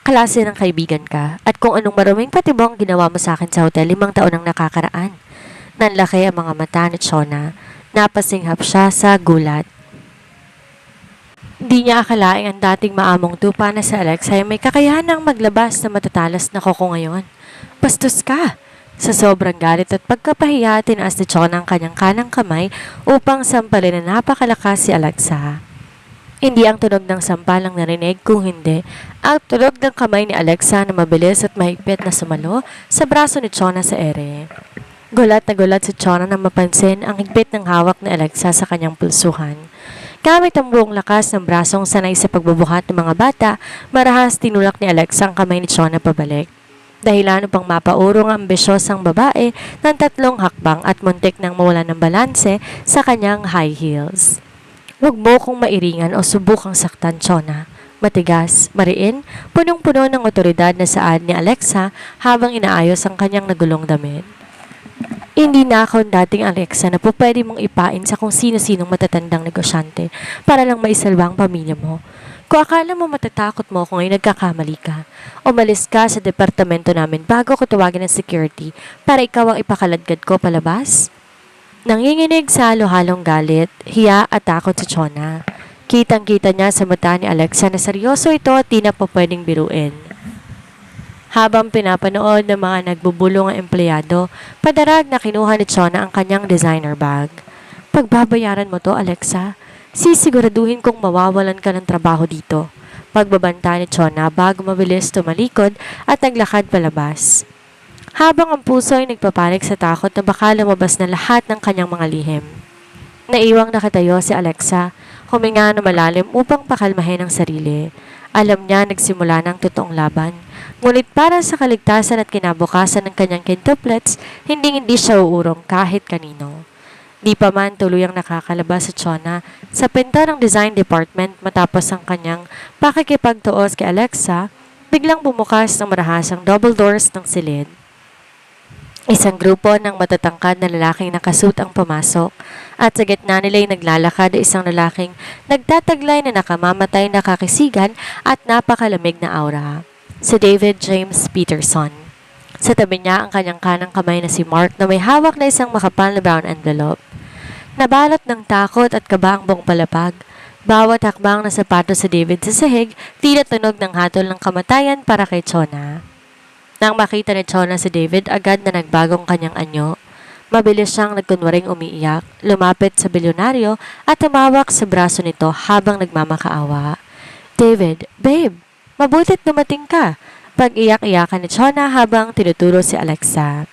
klase ng kaibigan ka at kung anong maraming patibong ginawa mo sa akin sa hotel 5 taon ang nakakaraan. Nanlaki ang mga mata ni Chona. Napasinghap siya sa gulat. Di niya akalaing ang dating maamong tupa na sa Alexa ay may kakayahan maglabas na matatalas na koko ngayon. Bastos ka! Sa sobrang galit at pagkapahiya, tinaas ni Chona ang kanyang kanang kamay upang sampalin na napakalakas si Alexa. Hindi ang tunog ng sampal ang narinig, kung hindi, ang tunog ng kamay ni Alexa na mabilis at mahigpit na sumalo sa braso ni Chona sa ere. Gulat na gulat si Chona nang mapansin ang higpit ng hawak ni Alexa sa kanyang pulsuhan. Gamit ang buong lakas ng brasong sanay sa pagbubuhat ng mga bata, marahas tinulak ni Alexa ang kamay ni Chona pabalik. Dahilan upang mapaurong ang ambisyosang babae ng 3 hakbang at muntik nang mawala ng balanse sa kanyang high heels. Huwag mo kong mairingan o subukang saktan, Chona. Matigas, mariin, punong-puno ng otoridad na saad ni Alexa habang inaayos ang kanyang nagulong damit. Hindi na ako ang dating Alexa na po pwede mong ipain sa kung sino-sinong matatandang negosyante para lang maisalba ang pamilya mo. Kung akala mo matatakot mo kung ay nagkakamali ka, umalis ka sa departamento namin bago ko tawagin ng security para ikaw ang ipakaladkad ko palabas. Nanginginig sa halo-halong galit, hiya at takot si Chona. Kitang-kita niya sa mata ni Alexa na seryoso ito at di na po pwedeng biruin. Habang pinapanood ng mga nagbubulong ang empleyado, padarag na kinuha ni Chona ang kanyang designer bag. Pagbabayaran mo to, Alexa. Sisiguraduhin kong mawawalan ka ng trabaho dito. Pagbabanta ni Chona bago mabilis tumalikod at naglakad palabas. Habang ang puso ay nagpapanik sa takot na baka lumabas na lahat ng kanyang mga lihim. Naiwang nakatayo si Alexa, huminga na malalim upang pakalmahin ang sarili. Alam niya nagsimula ng totoong laban. Ngunit para sa kaligtasan at kinabukasan ng kanyang quintuplets, hindi siya uurong kahit kanino. Di pa man tuluyang nakakalabas si Chona sa pinto ng design department matapos ang kanyang pakikipagtuos kay Alexa, biglang bumukas ng marahasang double doors ng silid. Isang grupo ng matatangkad na lalaking nakasuit ang pumasok at sa gitna nila ay naglalakad isang lalaking nagtataglay na nakamamatay na kakisigan at napakalamig na aura. Si David James Peterson. Sa tabi niya ang kanyang kanang kamay na si Mark na may hawak na isang makapal na brown envelope. Nabalot ng takot at kaba ang buong palapag. Bawat hakbang na sapatos sa David sa sahig, tila tunog ng hatol ng kamatayan para kay Chona. Nang makita ni Chona si David, agad na nagbagong kanyang anyo. Mabilis siyang nagkunwaring umiiyak, lumapit sa bilyonaryo at tumawak sa braso nito habang nagmamakaawa. David, babe, mabutit dumating ka. Pag-iyak-iyakan ni Chona habang tinuturo si Alexa.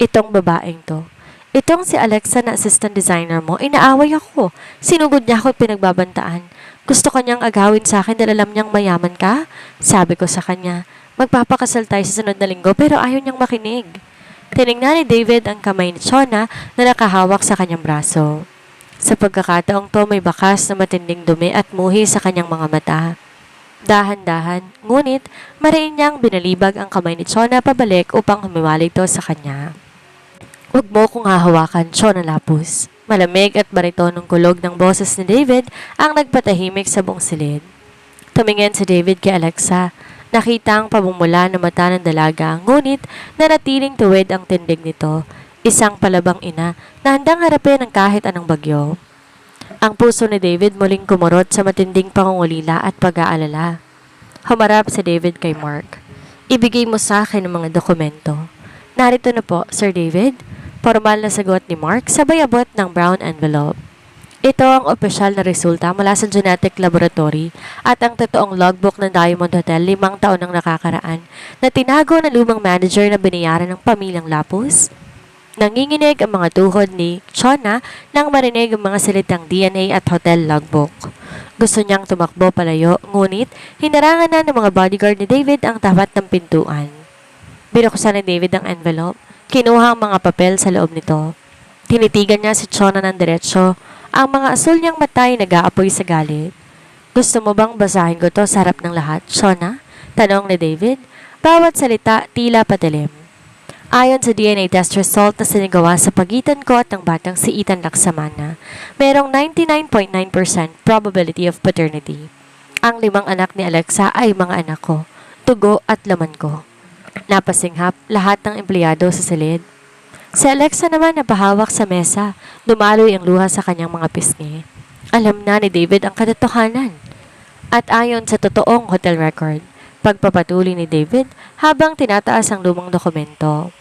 Itong babaeng to. Itong si Alexa na assistant designer mo, inaaway ako. Sinugod niya ako at pinagbabantaan. Gusto kanyang agawin sa akin dahil alam niyang mayaman ka? Sabi ko sa kanya, magpapakasal tayo sa sunod na linggo pero ayaw niyang makinig. Tinignan ni David ang kamay ni Chona na nakahawak sa kanyang braso. Sa pagkakataong to may bakas na matinding dumi at muhi sa kanyang mga mata. Dahan-dahan, ngunit mariin niyang binalibag ang kamay ni Chona pabalik upang humiwalay ito sa kanya. Huwag mo kong hahawakan, Chona Lapus. Malamig at baritonong kulog ng boses ni David ang nagpatahimik sa buong silid. Tumingin si David kay Alexa. Nakita ang pamumula ng mata ng dalaga, ngunit naratiling tuwid ang tindig nito, isang palabang ina na handang harapin ang kahit anong bagyo. Ang puso ni David muling kumurot sa matinding pangungulila at pag-aalala. Humarap si David kay Mark. Ibigay mo sa akin ang mga dokumento. Narito na po, Sir David. Formal na sagot ni Mark sabay abot ng brown envelope. Ito ang opisyal na resulta mula sa genetic laboratory at ang totoong logbook ng Diamond Hotel 5 taon nang nakakaraan na tinago ng lumang manager na binayaran ng pamilyang Lapus. Nanginginig ang mga tuhod ni Chona nang marinig ang mga salitang DNA at hotel logbook. Gusto niyang tumakbo palayo, ngunit hinarangan na ng mga bodyguard ni David ang tapat ng pintuan. Binuksan ni David ang envelope, kinuha ang mga papel sa loob nito. Tinitigan niya si Chona ng diretsyo. Ang mga asul niyang mata ay nag-aapoy sa galit. Gusto mo bang basahin ko to sa harap ng lahat, Chona? Tanong ni David. Bawat salita tila patilim. Ayon sa DNA test result na sinigawa sa pagitan ko at ng batang si Ethan Laksamana, merong 99.9% probability of paternity. Ang 5 anak ni Alexa ay mga anak ko, tugo at laman ko. Napasinghap lahat ng empleyado sa silid. Si Alexa naman napahawak sa mesa, dumaloy ang luha sa kanyang mga pisngi. Alam na ni David ang katotohanan. At ayon sa totoong hotel record, pagpapatuloy ni David habang tinataas ang lumang dokumento.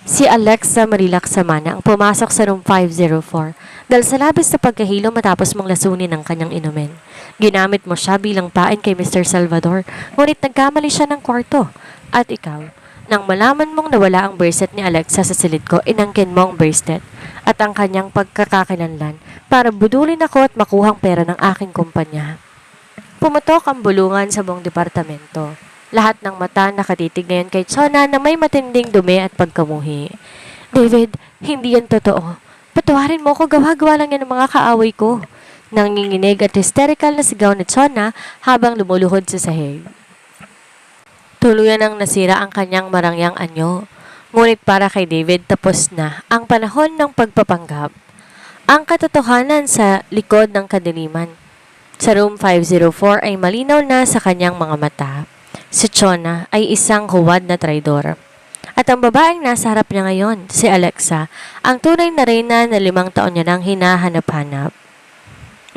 Si Alexa Marilac Samana ang pumasok sa room 504 dahil sa labis na pagkahilo matapos mong lasunin ang kanyang inumin. Ginamit mo siya bilang pain kay Mr. Salvador, ngunit nagkamali siya ng kwarto. At ikaw, Nang malaman mong nawala ang bracelet ni Alexa sa silid ko, inangkin mo ang bracelet at ang kanyang pagkakakilanlan para budulin ako at makuhang pera ng aking kumpanya. Pumutok ang bulungan sa buong departamento. Lahat ng mata nakatitig ngayon kay Chona na may matinding dumi at pagkamuhi. David, hindi yan totoo. Patawarin mo ko, gawa-gawa lang yan ng mga kaaway ko. Nanginginig at hysterical na sigaw ni Chona habang lumuluhod sa sahig. Tuluyan ang nasira ang kanyang marangyang anyo. Ngunit para kay David tapos na ang panahon ng pagpapanggap. Ang katotohanan sa likod ng kadiliman. Sa room 504 ay malinaw na sa kanyang mga mata. Si Chona ay isang huwad na traidor. At ang babaeng nasa harap niya ngayon, si Alexa, ang tunay na reyna na 5 taon niya nang hinahanap-hanap.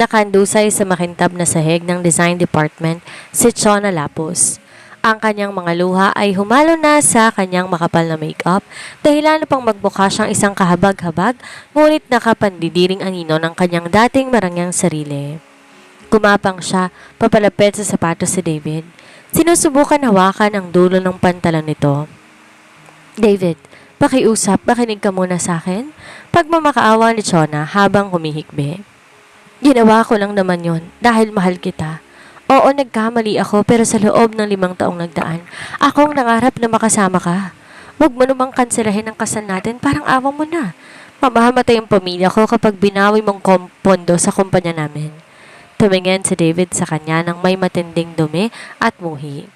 Nakandusay sa makintab na sahig ng design department, si Chona Lapus. Ang kanyang mga luha ay humalo na sa kanyang makapal na makeup, dahilan upang magmukha siyang isang kahabag-habag, ngunit nakapandidiring anino ng kanyang dating marangyang sarili. Gumapang siya, papalapit sa sapatos si David. Sinusubukan hawakan ang dulo ng pantalon nito. David, pakiusap, makinig ka muna sa akin. Pagmamakaawa ni Chona habang humihikbi. Ginawa ko lang naman yon dahil mahal kita. Oo, nagkamali ako pero sa loob ng 5 taong nagdaan, akong nangarap na makasama ka. Huwag mo namang kanselahin ang kasal natin, parang awa mo na. Mamamatay ang pamilya ko kapag binawi mong pondo sa kumpanya namin. Tumingin si David sa kanya ng may matinding dumi at muhi.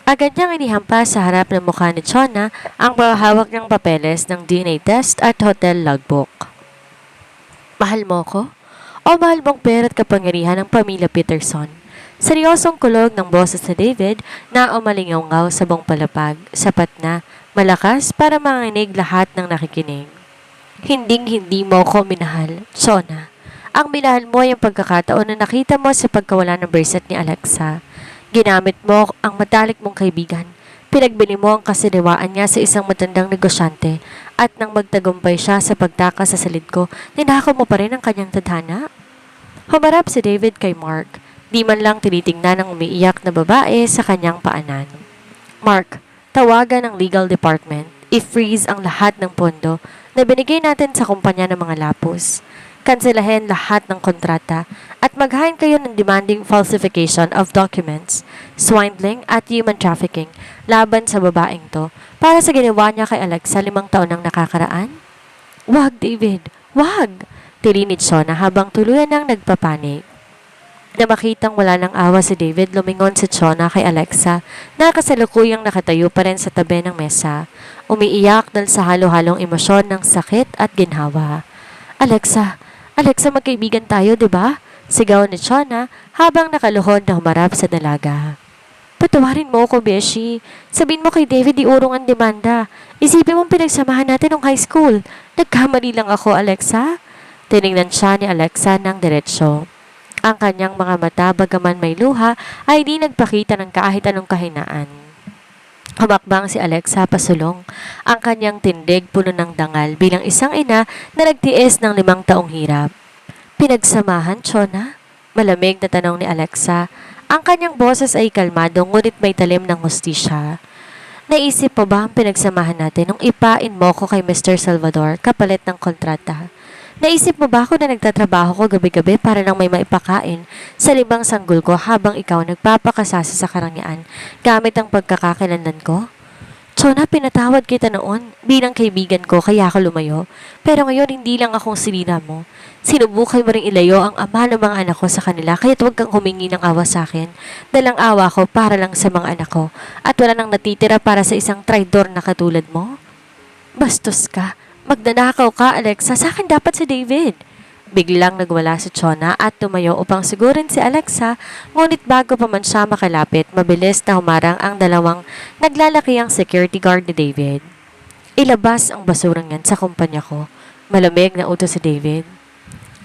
Agad niyang inihampas sa harap ng mukha ni Chona ang pahawak niyang papeles ng DNA test at hotel logbook. Mahal mo ko? O mahal mong pera at kapangyarihan ng pamilya Peterson? Seryosong kulog ng boses ni David na umalingaw-ngaw sa buong palapag, sapat na, malakas para manginig lahat ng nakikinig. Hinding-hindi mo ko minahal, Chona. Ang minahal mo ay ang pagkakataon na nakita mo sa pagkawala ng bracelet ni Alexa. Ginamit mo ang matalik mong kaibigan. Pinagbili mo ang kasiniwaan niya sa isang matandang negosyante at nang magtagumpay siya sa pagtakas sa silid ko, ninakaw mo pa rin ang kanyang tadhana? Humarap si David kay Mark. Di man lang tinitingnan ang umiiyak na babae sa kanyang paanan. Mark, tawagan ng legal department. I-freeze ang lahat ng pondo na binigay natin sa kumpanya ng mga lapos. Kanselahin lahat ng kontrata at maghain kayo ng demanding falsification of documents, swindling at human trafficking laban sa babaeng to para sa ginawa niya kay Alexa 5 taon nang nakakaraan? Wag, David, wag! Tirinit Chona habang tuluyan nang nagpapanik. Na makitang wala ng awa si David, lumingon si Chona kay Alexa na kasalukuyang nakatayo pa rin sa tabi ng mesa, umiiyak dahil sa halo-halong emosyon ng sakit at ginhawa. Alexa, magkaibigan tayo, di ba? Sigaw ni Chona habang nakaluhod na humarap sa dalaga. Patawarin mo ko, Beshi. Sabihin mo kay David iurong ang demanda. Isipin mong pinagsamahan natin nung high school. Nagkamali lang ako, Alexa. Tiningnan siya ni Alexa ng diretsyo. Ang kanyang mga mata, bagaman may luha, ay di nagpakita ng kahit anong kahinaan. Humakbang si Alexa pasulong, ang kanyang tindig puno ng dangal bilang isang ina na nagtiis ng 5 taong hirap. Pinagsamahan, Chona? Malamig na tanong ni Alexa. Ang kanyang boses ay kalmado ngunit may talim ng hustisya. Naisip pa ba ang pinagsamahan natin nung ipain mo ko kay Mr. Salvador kapalit ng kontrata? Naisip mo ba ako na nagtatrabaho ko gabi-gabi para lang may maipakain sa 5 sanggol ko habang ikaw nagpapakasasa sa karangyaan gamit ang pagkakakilanlan ko? Chona, pinatawad kita noon bilang kaibigan ko kaya ako lumayo. Pero ngayon hindi lang akong sinira mo. Sinubukan mo rin ilayo ang ama ng mga anak ko sa kanila kaya huwag kang humingi ng awa sa akin. Dalang awa ko para lang sa mga anak ko at wala nang natitira para sa isang traidor na katulad mo. Bastos ka. Magdanakaw ka, Alexa. Sa akin dapat si David. Biglang nagwala si Chona at tumayo upang sigurin si Alexa, ngunit bago pa man siya makalapit, mabilis na humarang ang 2 naglalakiang security guard ni David. Ilabas ang basurang yan sa kumpanya ko. Malamig na utos si David.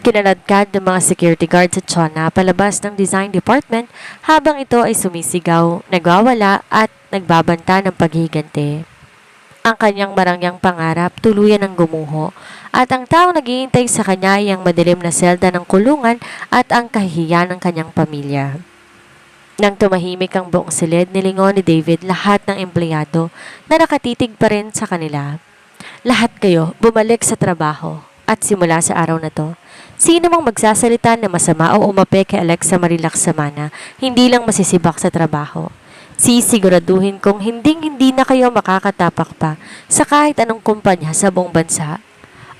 Kinaladkad ng mga security guard si Chona palabas ng design department habang ito ay sumisigaw, nagwawala at nagbabanta ng paghihiganti. Ang kanyang marangyang pangarap tuluyan ng gumuho at ang taong naghihintay sa kanya ay ang madilim na selda ng kulungan at ang kahihiyan ng kanyang pamilya. Nang tumahimik ang buong silid, nilingon ni David lahat ng empleyado na nakatitig pa rin sa kanila. Lahat kayo bumalik sa trabaho at simula sa araw na to, sino mang magsasalita na masama o umape kay Alexa Marilac Samana, hindi lang masisibak sa trabaho. Sisiguraduhin kong hindi na kayo makakatapak pa sa kahit anong kumpanya sa buong bansa.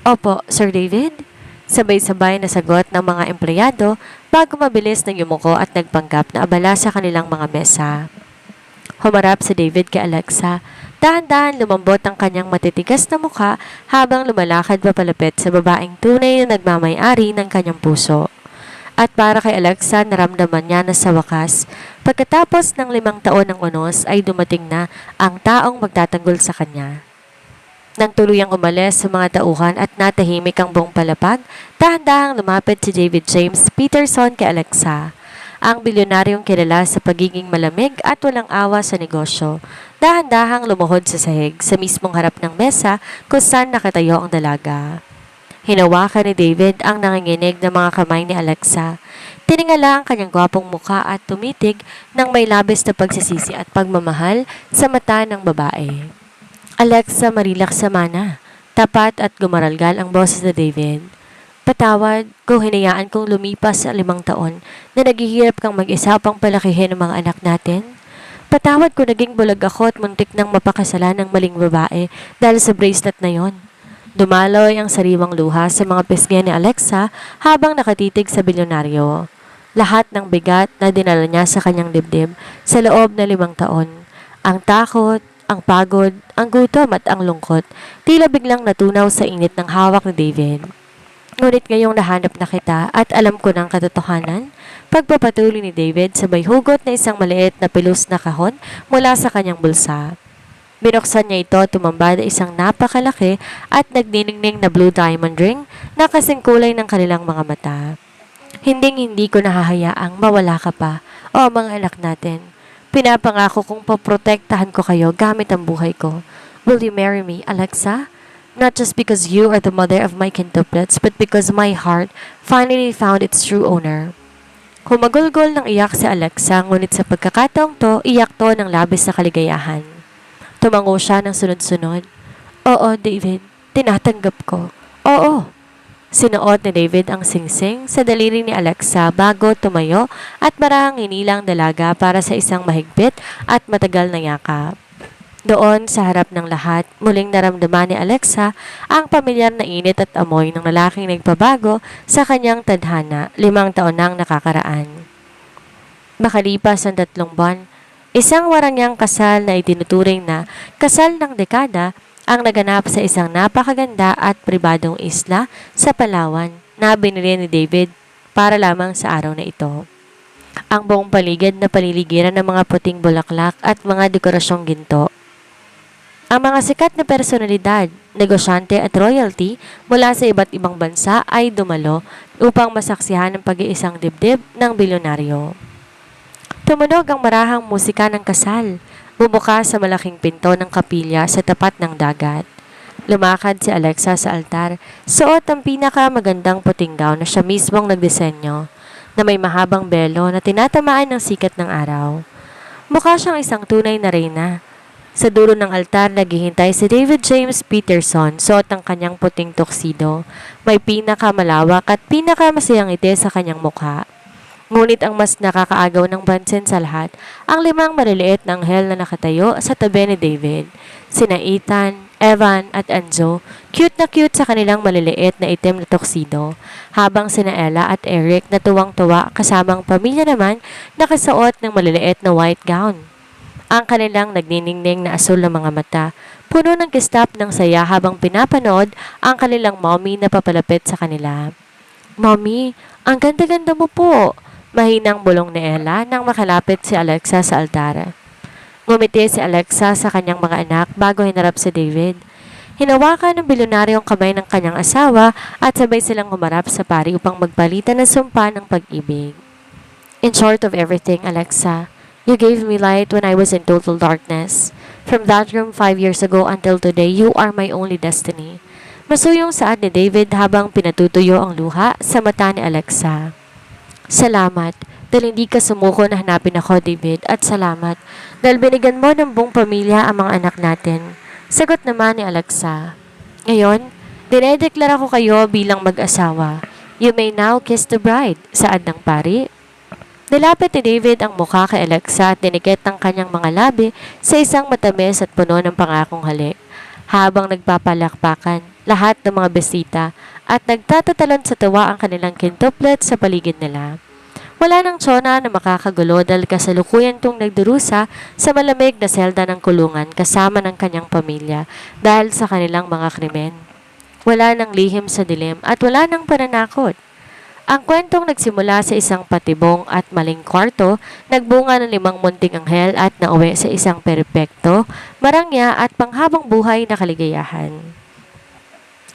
Opo, Sir David? Sabay-sabay na sagot ng mga empleyado bago mabilis nang yumuko at nagpanggap na abala sa kanilang mga mesa. Humarap si David kay Alexa. Dahan-dahan lumambot ang kanyang matitigas na mukha habang lumalakad papalapit sa babaeng tunay na nagmamay-ari ng kanyang puso. At para kay Alexa, naramdaman niya na sa wakas, pagkatapos ng 5 taon ng unos ay dumating na ang taong magtatanggol sa kanya. Nang tuluyang umalis sa mga tauhan at natahimik ang buong palapag, dahan-dahang lumapit si David James Peterson kay Alexa. Ang bilyonaryong kilala sa pagiging malamig at walang awa sa negosyo, dahan-dahang lumuhod sa sahig sa mismong harap ng mesa kung saan nakatayo ang dalaga. Hinawakan ni David ang nanginginig na mga kamay ni Alexa. Tiningala ang kanyang gwapong mukha at tumitig ng may labis na pagsisisi at pagmamahal sa mata ng babae. Alexa Marilac Samana, tapat at gumaralgal ang boses ni David. Patawad kung hinayaan kong lumipas sa 5 taon na naghihirap kang mag-isa pang palakihin ang mga anak natin. Patawad kung naging bulag ako at muntik nang mapakasalan ng maling babae dahil sa bracelet na yon. Dumaloy ang sariwang luha sa mga pisngi ni Alexa habang nakatitig sa bilyonaryo. Lahat ng bigat na dinala niya sa kanyang dibdib sa loob na 5 taon. Ang takot, ang pagod, ang gutom at ang lungkot, tila biglang natunaw sa init ng hawak ni David. Ngunit ngayong nahanap na kita at alam ko ng katotohanan, pagpapatuloy ni David sabay hugot na isang maliit na pilos na kahon mula sa kanyang bulsa. Binuksan niya ito, tumambad isang napakalaki at nagniningning na blue diamond ring na kasing kulay ng kanilang mga mata. Hindi ko nahahayaang mawala ka pa, o mga anak natin. Pinapangako kong poprotektahan ko kayo gamit ang buhay ko. Will you marry me, Alexa? Not just because you are the mother of my quintuplets, but because my heart finally found its true owner. Humagulgol ng iyak si Alexa, ngunit sa pagkakataong to, iyak to ng labis na kaligayahan. Tumango siya ng sunod-sunod. Oo, David, tinatanggap ko. Oo. Sinuot ni David ang singsing sa daliri ni Alexa bago tumayo at marahang hinilang dalaga para sa isang mahigpit at matagal na yakap. Doon sa harap ng lahat, muling naramdaman ni Alexa ang pamilyar na init at amoy ng lalaking nagpabago sa kanyang tadhana 5 taon nang nakakaraan. Makalipas ang 3 buwan, isang warangyang kasal na itinuturing na kasal ng dekada ang naganap sa isang napakaganda at pribadong isla sa Palawan na binili ni David para lamang sa araw na ito. Ang buong paligid na paliligiran ng mga puting bulaklak at mga dekorasyong ginto. Ang mga sikat na personalidad, negosyante at royalty mula sa iba't ibang bansa ay dumalo upang masaksihan ang pag-iisang dibdib ng bilyonaryo. Tumunog ang marahang musika ng kasal. Bumuka sa malaking pinto ng kapilya sa tapat ng dagat. Lumakad si Alexa sa altar, suot ang pinakamagandang puting gown na siya mismong nagdisenyo, na may mahabang belo na tinatamaan ng sikat ng araw. Mukha siyang isang tunay na reyna. Sa dulo ng altar, naghihintay si David James Peterson, suot ang kanyang puting tuxedo. May pinakamalawak at pinakamasayang ngiti sa kanyang mukha. Ngunit ang mas nakakaagaw ng pansin sa lahat, ang 5 maliliit na anghel na nakatayo sa tabi ni David. Sina Ethan, Evan at Enzo, cute na cute sa kanilang maliliit na itim na tuxedo, habang sina Ella at Eric na tuwang-tuwa kasamang pamilya naman nakasuot ng maliliit na white gown. Ang kanilang nagniningning na asul na mga mata, puno ng kistap ng saya habang pinapanood ang kanilang mommy na papalapit sa kanila. Mommy, ang ganda-ganda mo po! Mahinang bulong ni Ella nang makalapit si Alexa sa altar. Ngumiti si Alexa sa kanyang mga anak bago hinarap si David. Hinawakan ng bilyonaryong kamay ng kanyang asawa at sabay silang humarap sa pari upang magpalitan ng sumpa ng pag-ibig. In short of everything, Alexa, you gave me light when I was in total darkness. From that room 5 years ago until today, you are my only destiny. Masuyong saad ni David habang pinatutuyo ang luha sa mata ni Alexa. Salamat, dahil hindi ka sumuko na hanapin ako, David, at salamat dahil binigyan mo ng buong pamilya ang mga anak natin. Sagot naman ni Alexa. Ngayon, dinedeklara ko kayo bilang mag-asawa. You may now kiss the bride. Saad ng pari? Nilapit ni David ang mukha kay Alexa at dinikit ang kanyang mga labi sa isang matamis at puno ng pangakong halik. Habang nagpapalakpakan, lahat ng mga besita at nagtatatalon sa tawa ang kanilang quintuplet sa paligid nila. Wala nang tsona na makakagulo dahil kasalukuyan itong nagdurusa sa malamig na selda ng kulungan kasama ng kanyang pamilya dahil sa kanilang mga krimen. Wala nang lihim sa dilim at wala nang pananakot. Ang kwentong nagsimula sa isang patibong at maling kwarto, nagbunga ng 5 munting anghel at nauwi sa isang perpekto, marangya at panghabang buhay na kaligayahan.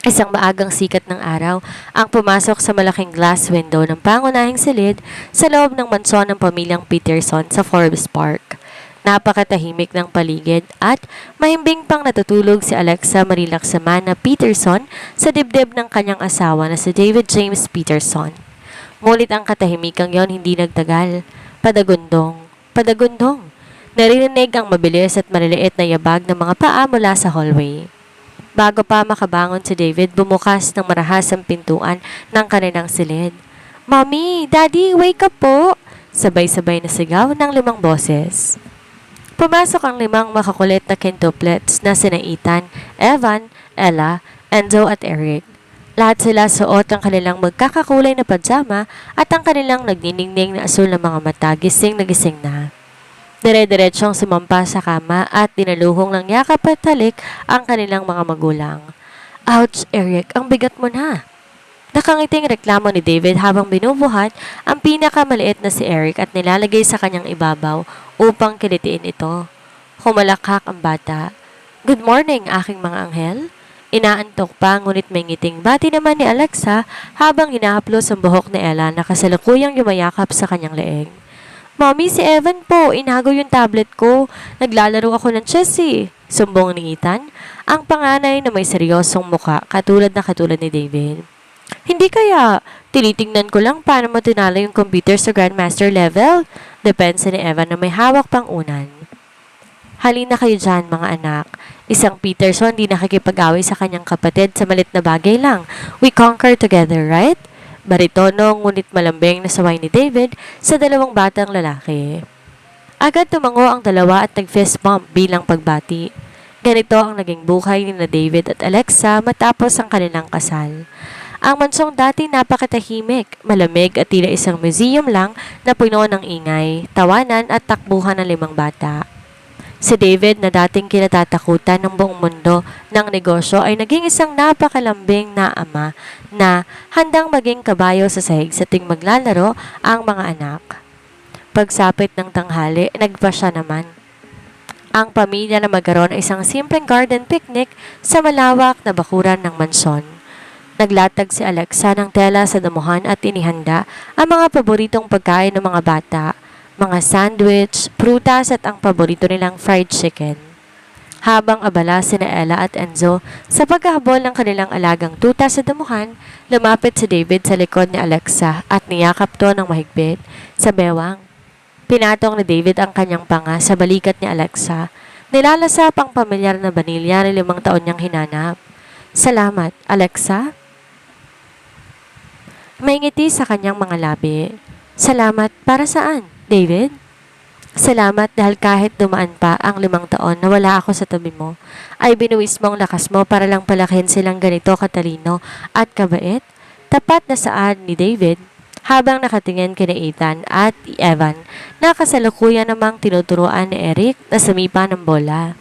Isang maagang sikat ng araw ang pumasok sa malaking glass window ng pangunahing silid sa loob ng mansyon ng pamilyang Peterson sa Forbes Park. Napakatahimik ng paligid at mahimbing pang natutulog si Alexa Marie Laksamana Peterson sa dibdib ng kanyang asawa na si David James Peterson. Ngunit ang katahimikang yon hindi nagtagal. Padagundong. Naririnig ang mabilis at maliliit na yabag ng mga paa mula sa hallway. Bago pa makabangon si David, bumukas ng marahas ang pintuan ng kanilang silid. Mommy! Daddy! Wake up po! Sabay-sabay na sigaw ng 5 boses. Pumasok ang 5 makakulit na quintuplets na sina Ethan, Evan, Ella, Enzo at Eric. Lahat sila suot ang kanilang magkakakulay na pajama at ang kanilang nagniningning na asul na mga mata gising na gising na. Dire-diretsyong sumampa sa kama at dinaluhong ng yakap at halik ang kanilang mga magulang. Ouch, Eric, ang bigat mo na. Nakangiting reklamo ni David habang binubuhat ang pinakamaliit na si Eric at nilalagay sa kanyang ibabaw upang kilitiin ito. Humalakhak ang bata. Good morning, aking mga anghel. Inaantok pa ngunit may ngiting bati naman ni Alexa habang hinahaplos ang buhok ni Ella na kasalukuyang yumayakap sa kanyang leeg. Mommy, si Evan po. Inago yung tablet ko. Naglalaro ako ng chess eh. Sumbong ni Ethan, ang panganay na may seryosong muka katulad ni David. Hindi kaya. Tinitingnan ko lang paano mo tinalo yung computer sa Grandmaster level. Depensa ni Evan na may hawak pang unan. Halina kayo dyan, mga anak. Isang Peterson di nakikipag-away sa kanyang kapatid sa malit na bagay lang. We conquer together, right? Baritono ngunit malambing na saway ni David sa 2 batang lalaki. Agad tumango ang dalawa at nag-fist bump bilang pagbati. Ganito ang naging buhay ni na David at Alexa matapos ang kanilang kasal. Ang mansong dati napakatahimik, malamig at tila isang museum lang na puno ng ingay, tawanan at takbuhan ng 5 bata. Si David na dating kinatatakutan ng buong mundo ng negosyo ay naging isang napakalambing na ama na handang maging kabayo sa sahig sa tuwing maglalaro ang mga anak. Pagsapit ng tanghali, nagpasya naman ang pamilya na magkaroon ng isang simpleng garden picnic sa malawak na bakuran ng mansyon. Naglatag si Alexa ng tela sa damuhan at inihanda ang mga paboritong pagkain ng mga bata, mga sandwich, prutas at ang paborito nilang fried chicken. Habang abala sina Ella at Enzo sa paghahabol ng kanilang alagang tuta sa damuhan, lumapit si David sa likod ni Alexa at niyakap to ng mahigpit sa bewang. Pinatong ni David ang kanyang panga sa balikat ni Alexa. Nilalasap ang pamilyar na banilya na 5 taon niyang hinanap. Salamat, Alexa. May ngiti sa kanyang mga labi. Salamat para saan, David? Salamat dahil kahit dumaan pa ang 5 taon na wala ako sa tabi mo, ay binuwis mo ang lakas mo para lang palakin silang ganito katalino at kabait. Tapat na saad ni David habang nakatingin kina Ethan at Evan na kasalukuyan namang tinuturuan ni Eric na sumipa ng bola.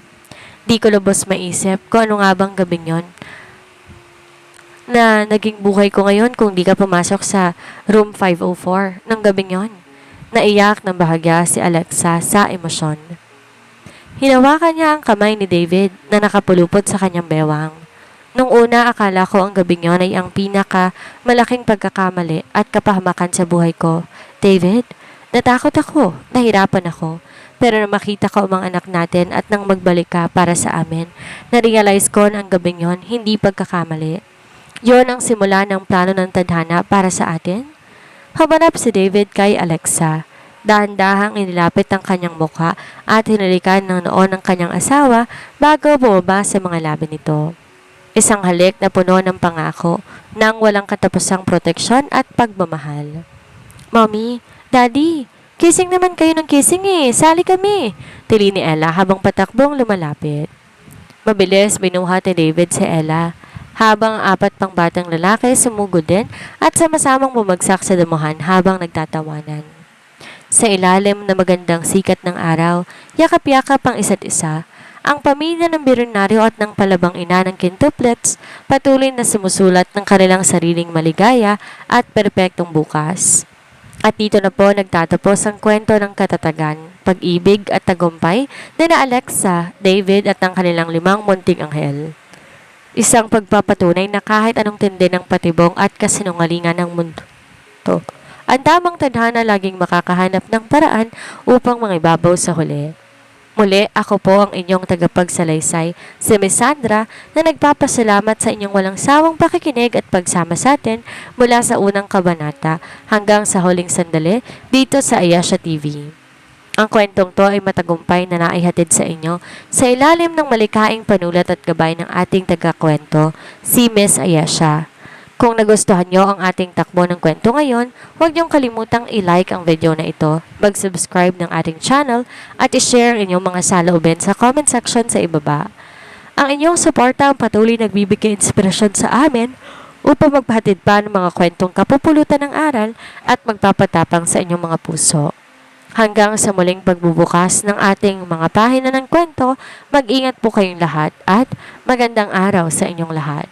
Di ko lubos maisip kung ano nga bang gabing yon na naging buhay ko ngayon kung di ka pumasok sa room 504 ng gabing yon. Naiyak ng bahagya si Alexa sa emosyon. Hinawakan niya ang kamay ni David na nakapulupot sa kanyang bewang. Nung una, akala ko ang gabing yon ay ang malaking pagkakamali at kapahamakan sa buhay ko. David, natakot ako, nahirapan ako. Pero nang makita ko ang mga anak natin at nang magbalik ka para sa amin, na-realize ko na ang gabing yon hindi pagkakamali. Yon ang simula ng plano ng tadhana para sa atin. Humarap si David kay Alexa. Dahan-dahang inilapit ang kanyang mukha at hinalikan ng noon ng kanyang asawa bago bumaba sa mga labi nito. Isang halik na puno ng pangako nang walang katapusang proteksyon at pagmamahal. Mommy, Daddy, kissing naman kayo ng kissing sali kami, tili ni Ella habang patakbong lumalapit. Mabilis binuhat ni David si Ella, habang ang 4 pang batang lalaki sumugod din at sama-samang bumagsak sa damuhan habang nagtatawanan. Sa ilalim na magandang sikat ng araw, yakap-yakap ang isa't isa. Ang pamilya ng bilyonaryo at ng palabang ina ng quintuplets patuloy na sumusulat ng kanilang sariling maligaya at perpektong bukas. At dito na po nagtatapos ang kwento ng katatagan, pag-ibig at tagumpay na Alexa, David at ang kanilang 5 munting anghel. Isang pagpapatunay na kahit anong tindi ng patibong at kasinungalingan ng mundo, ang tamang tadhana laging makakahanap ng paraan upang mangibabaw sa huli. Muli, ako po ang inyong tagapagsalaysay, si Miss Sandra, na nagpapasalamat sa inyong walang sawang pakikinig at pagsama sa atin mula sa unang kabanata hanggang sa huling sandali dito sa Ayesha TV. Ang kwentong to ay matagumpay na naihatid sa inyo sa ilalim ng malikaing panulat at gabay ng ating tagakwento, si Miss Ayesha. Kung nagustuhan nyo ang ating takbo ng kwento ngayon, huwag niyong kalimutang i-like ang video na ito, mag-subscribe ng ating channel, at i-share ang inyong mga saloobin sa comment section sa ibaba. Ang inyong suporta ang patuloy nagbibigay inspirasyon sa amin upang magpahatid pa ng mga kwentong kapupulutan ng aral at magpapatapang sa inyong mga puso. Hanggang sa muling pagbubukas ng ating mga pahina ng kwento, mag-ingat po kayong lahat at magandang araw sa inyong lahat.